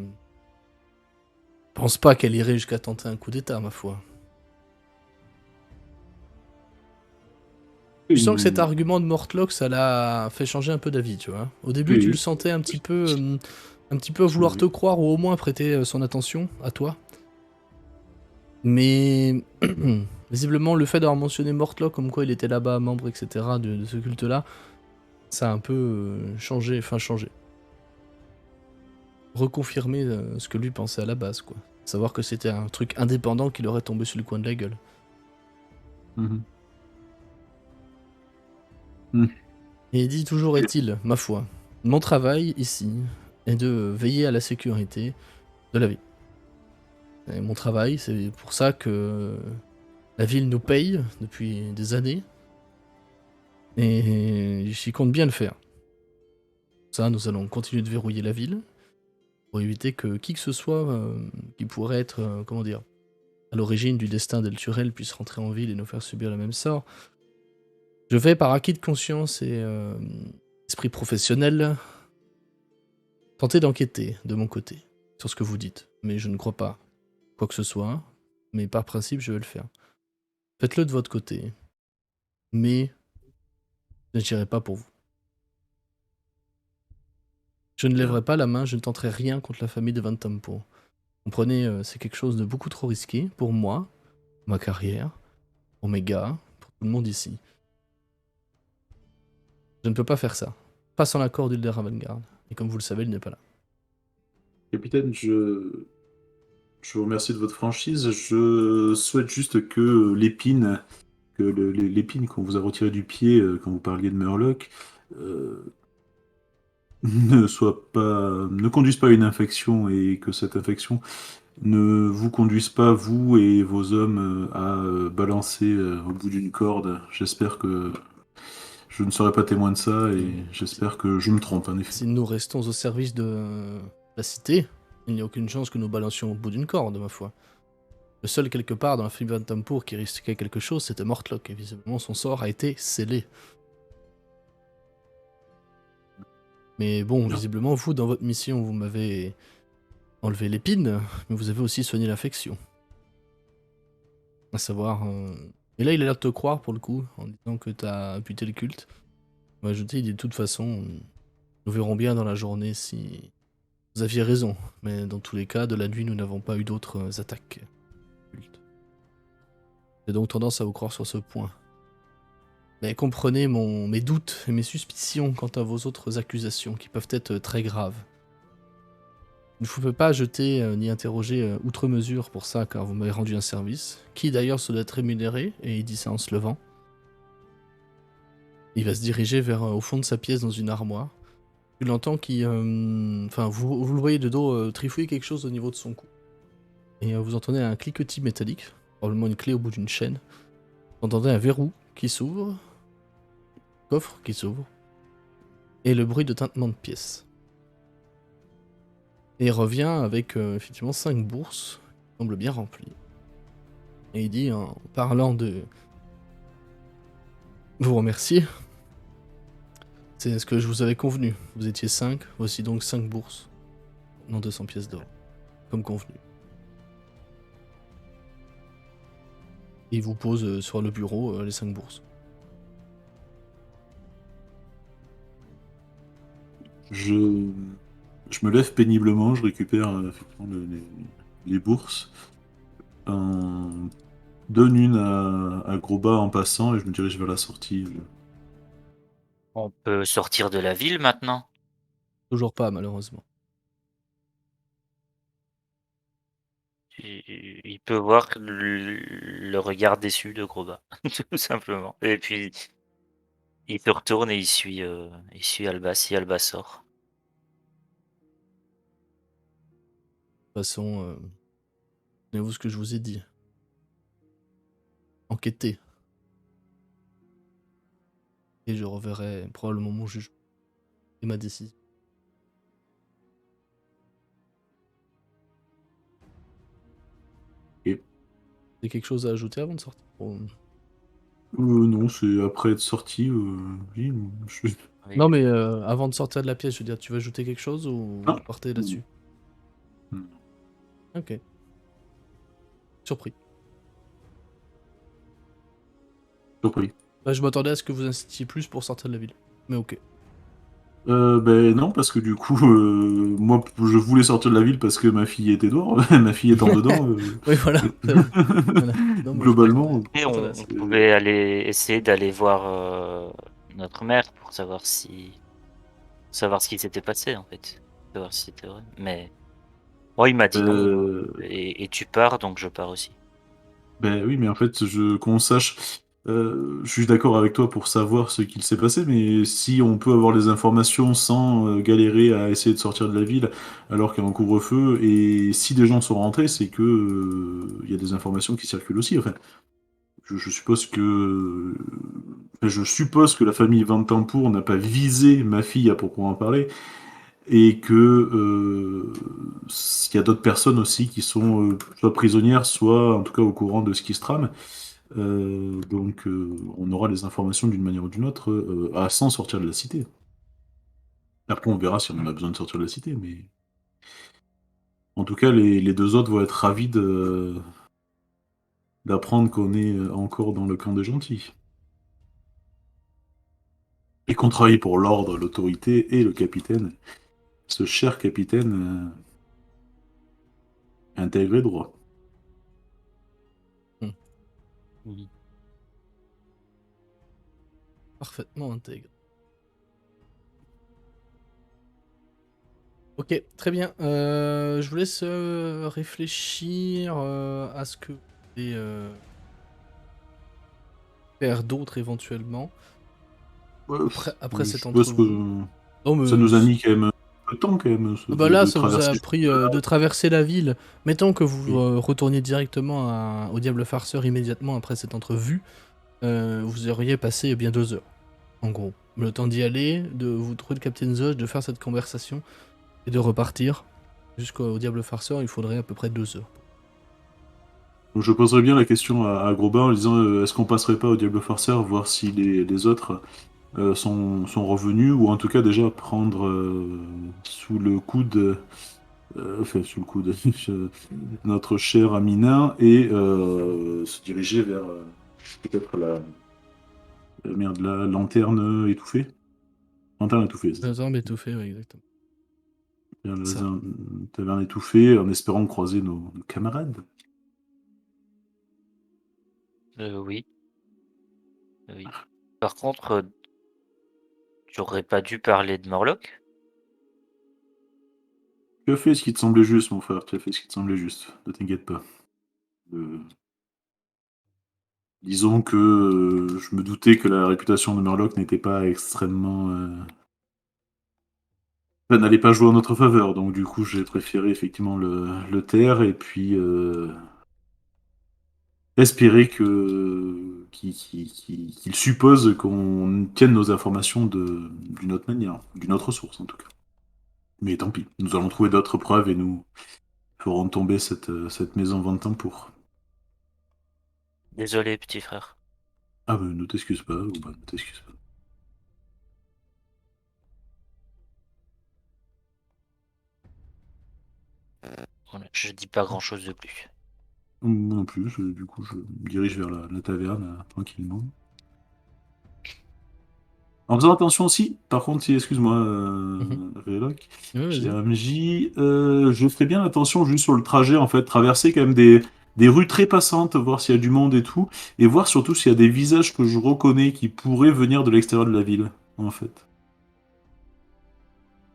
pense pas qu'elle irait jusqu'à tenter un coup d'état, ma foi. Je sens que cet argument de Mortlock, ça l'a fait changer un peu d'avis, tu vois. Au début, tu le sentais un petit peu vouloir te croire ou au moins prêter son attention à toi. Mais visiblement, le fait d'avoir mentionné Mortlock comme quoi il était là-bas, membre, etc. de ce culte-là, ça a un peu changé. Reconfirmé ce que lui pensait à la base, quoi. Savoir que c'était un truc indépendant qui leur est tombé sur le coin de la gueule. Mhm. Et il dit toujours est-il, ma foi, mon travail ici est de veiller à la sécurité de la ville. Et mon travail, c'est pour ça que la ville nous paye depuis des années. Et j'y compte bien le faire. Ça, nous allons continuer de verrouiller la ville pour éviter que qui que ce soit qui pourrait être, comment dire, à l'origine du destin d'El Turel puisse rentrer en ville et nous faire subir le même sort. Je vais, par acquis de conscience et esprit professionnel, tenter d'enquêter de mon côté sur ce que vous dites. Mais je ne crois pas quoi que ce soit. Mais par principe, je vais le faire. Faites-le de votre côté. Mais je n'agirai pas pour vous. Je ne lèverai pas la main, je ne tenterai rien contre la famille de Van Tempo. Comprenez, c'est quelque chose de beaucoup trop risqué pour moi, ma carrière, pour mes gars, pour tout le monde ici. Je ne peux pas faire ça. Pas sans l'accord d'Hilder Ravengard. Et comme vous le savez, il n'est pas là. Capitaine, je vous remercie de votre franchise. Je souhaite juste que l'épine, l'épine qu'on vous a retirée du pied quand vous parliez de Murloc, ne conduise pas à une infection et que cette infection ne vous conduise pas, vous et vos hommes, à balancer au bout d'une corde. J'espère que je ne serai pas témoin de ça et j'espère que je me trompe, en effet. Si nous restons au service de la cité, il n'y a aucune chance que nous balancions au bout d'une corde, ma foi. Le seul quelque part dans la famille Van Tempo qui risquait quelque chose, c'était Mortlock, et visiblement son sort a été scellé. Mais bon, Non. visiblement, vous, dans votre mission, vous m'avez enlevé l'épine, mais vous avez aussi soigné l'infection. À savoir... Et là, il a l'air de te croire, pour le coup, en disant que t'as buté le culte. On va ajouter, il dit de toute façon, nous verrons bien dans la journée si vous aviez raison. Mais dans tous les cas, de la nuit, nous n'avons pas eu d'autres attaques. J'ai donc tendance à vous croire sur ce point. Mais comprenez mes doutes et mes suspicions quant à vos autres accusations, qui peuvent être très graves. Il ne faut pas jeter ni interroger outre mesure pour ça, car vous m'avez rendu un service, qui d'ailleurs se doit être rémunéré, et il dit ça en se levant. Il va se diriger vers au fond de sa pièce dans une armoire. Tu l'entends qui... Enfin, vous le voyez de dos trifouiller quelque chose au niveau de son cou. Et vous entendez un cliquetis métallique, probablement une clé au bout d'une chaîne. Vous entendez un verrou qui s'ouvre, coffre qui s'ouvre, et le bruit de tintement de pièces. Et il revient avec effectivement 5 bourses, qui semblent bien remplies. Et il dit, en parlant de vous remercier, c'est ce que je vous avais convenu. Vous étiez 5, voici donc 5 bourses. Non 200 pièces d'or, comme convenu. Et il vous pose sur le bureau les 5 bourses. Je me lève péniblement, je récupère effectivement les bourses. Donne une à Groba en passant et je me dirige vers la sortie. On peut sortir de la ville maintenant. Toujours pas, malheureusement. Il peut voir le regard déçu de Groba, tout simplement. Et puis, il se retourne et il suit Alba si Alba sort. De toute façon, souvenez-vous ce que je vous ai dit. Enquêtez. Et je reverrai probablement mon jugement et ma décision. Et J'ai quelque chose à ajouter avant de sortir? non, c'est après être sorti. Oui, Oui. Non, mais avant de sortir de la pièce, je veux dire, tu veux ajouter quelque chose ou Non. vous partez là-dessus? Non. Ok. Surpris. Surpris. Bah, je m'attendais à ce que vous incitiez plus pour sortir de la ville. Mais ok. Ben non, parce que du coup, moi, je voulais sortir de la ville parce que ma fille était dehors. Ma fille étant dedans. Oui, voilà. Voilà. Non, moi, je Globalement. Et on Voilà, pouvait essayer d'aller voir notre mère pour savoir ce qui s'était passé en fait. Savoir si c'était vrai. Mais Moi, il m'a dit non. Euh, Et tu pars, donc je pars aussi. Ben oui, mais en fait, qu'on sache, je suis d'accord avec toi pour savoir ce qu'il s'est passé, mais si on peut avoir les informations sans galérer à essayer de sortir de la ville alors qu'il y a un couvre-feu, et si des gens sont rentrés, c'est que il y a des informations qui circulent aussi. Enfin, je suppose que je suppose que la famille Van Tampour n'a pas visé ma fille à proprement parler, et que il y a d'autres personnes aussi qui sont soit prisonnières, soit en tout cas au courant de ce qui se trame. Donc on aura les informations d'une manière ou d'une autre à sans sortir de la cité. Après on verra si on en a besoin de sortir de la cité, mais en tout cas les deux autres vont être ravis d'apprendre qu'on est encore dans le camp des gentils. Et qu'on travaille pour l'ordre, l'autorité et le capitaine, ce cher capitaine intégré droit. Parfaitement intègre. Ok, très bien. Je vous laisse réfléchir à ce que vous voulez faire d'autre éventuellement. Ouais, Après je cette suppose que entrevue. Non, ça mais nous a mis quand même un peu de temps quand même bah là, de ça vous a traverser. pris de traverser la ville. Mettons que vous Oui. retourniez directement au Diable Farceur immédiatement après cette entrevue. Vous auriez passé bien 2 heures, en gros. Le temps d'y aller, de vous trouver le Captain Zod, de faire cette conversation et de repartir. Jusqu'au Diable Farceur, il faudrait à peu près 2 heures. Donc je poserais bien la question à Grobin en lui disant est-ce qu'on passerait pas au Diable Farceur, voir si les autres sont revenus, ou en tout cas déjà prendre sous le coude, enfin sous le coude, notre cher Amina, et se diriger vers peut-être merde, la lanterne étouffée. Lanterne étouffée, c'est ça. Les hommes étouffés, ouais, exactement. Vers Ça. taverne étouffée, en espérant croiser nos camarades. Oui. Oui. Par contre, tu aurais pas dû parler de Morlock? Tu as fait ce qui te semblait juste, mon frère, tu as fait ce qui te semblait juste, ne t'inquiète pas. Euh, Disons que je me doutais que la réputation de Murloc n'était pas extrêmement... enfin, n'allait pas jouer en notre faveur, donc du coup j'ai préféré effectivement le taire, et puis espérer qu'il suppose qu'on tienne nos informations d'une autre manière, d'une autre source en tout cas. Mais tant pis, nous allons trouver d'autres preuves et nous ferons tomber cette maison Vantampour. Désolé, petit frère. Ah ben ne t'excuse pas, ou bah, ne t'excuse pas. Voilà, je dis pas grand-chose de plus. Moi non plus, du coup je me dirige vers la taverne tranquillement. En faisant attention aussi, par contre, si, excuse-moi, Mhm. Réloc, Ouais, cher vas-y. MJ, je ferai bien attention juste sur le trajet, en fait, traverser quand même des rues très passantes, voir s'il y a du monde et tout, et voir surtout s'il y a des visages que je reconnais qui pourraient venir de l'extérieur de la ville, en fait.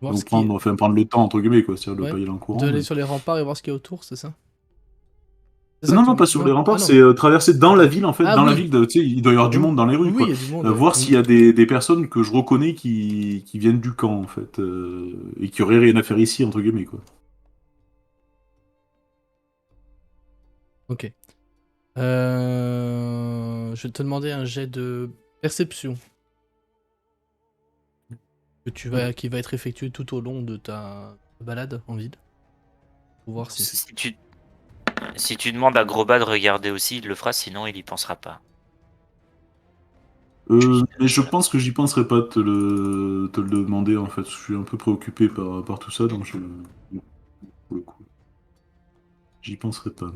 Voir ce Donc qui est. prendre le temps, entre guillemets, quoi, c'est-à-dire de Ouais. pas y aller en courant, D'aller mais... sur les remparts et voir ce qu'il y a autour, c'est ça? C'est ça que Non, tu non, veux. pas sur les Non. Ah remparts, non. c'est traverser dans la ville, en fait, Ah dans la oui. ville, tu sais, il doit y avoir du Oui, monde dans les rues, oui, il quoi. y a du monde, ouais. Voir s'il y a des personnes que je reconnais qui viennent du camp, en fait, et qui auraient rien à faire ici, entre guillemets, quoi. Ok. Je vais te demander un jet de perception qui va être effectué tout au long de ta balade en ville. Pour voir si. Si tu demandes à Groba de regarder aussi, il le fera, sinon il y pensera pas. Juste, Mais je voilà. pense que j'y penserai pas de te le demander, en fait. Je suis un peu préoccupé par tout ça, donc pour le coup, j'y penserai pas.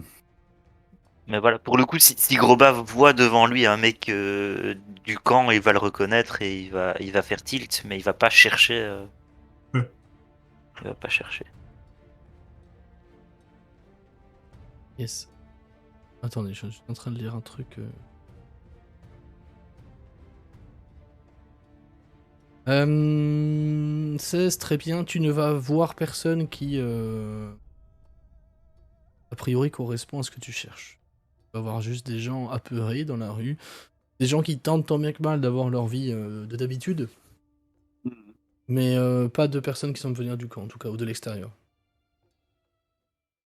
Mais voilà, pour le coup, si Groba voit devant lui un mec du camp, il va le reconnaître et il va faire tilt, mais il va pas chercher. Ouais. Il va pas chercher. Yes. Attendez, je suis en train de lire un truc. 16, très bien. Tu ne vas voir personne qui a priori, correspond à ce que tu cherches. Tu vas voir juste des gens apeurés dans la rue, des gens qui tentent tant bien que mal d'avoir leur vie de d'habitude, mais pas de personnes qui semblent venir du camp, en tout cas, ou de l'extérieur.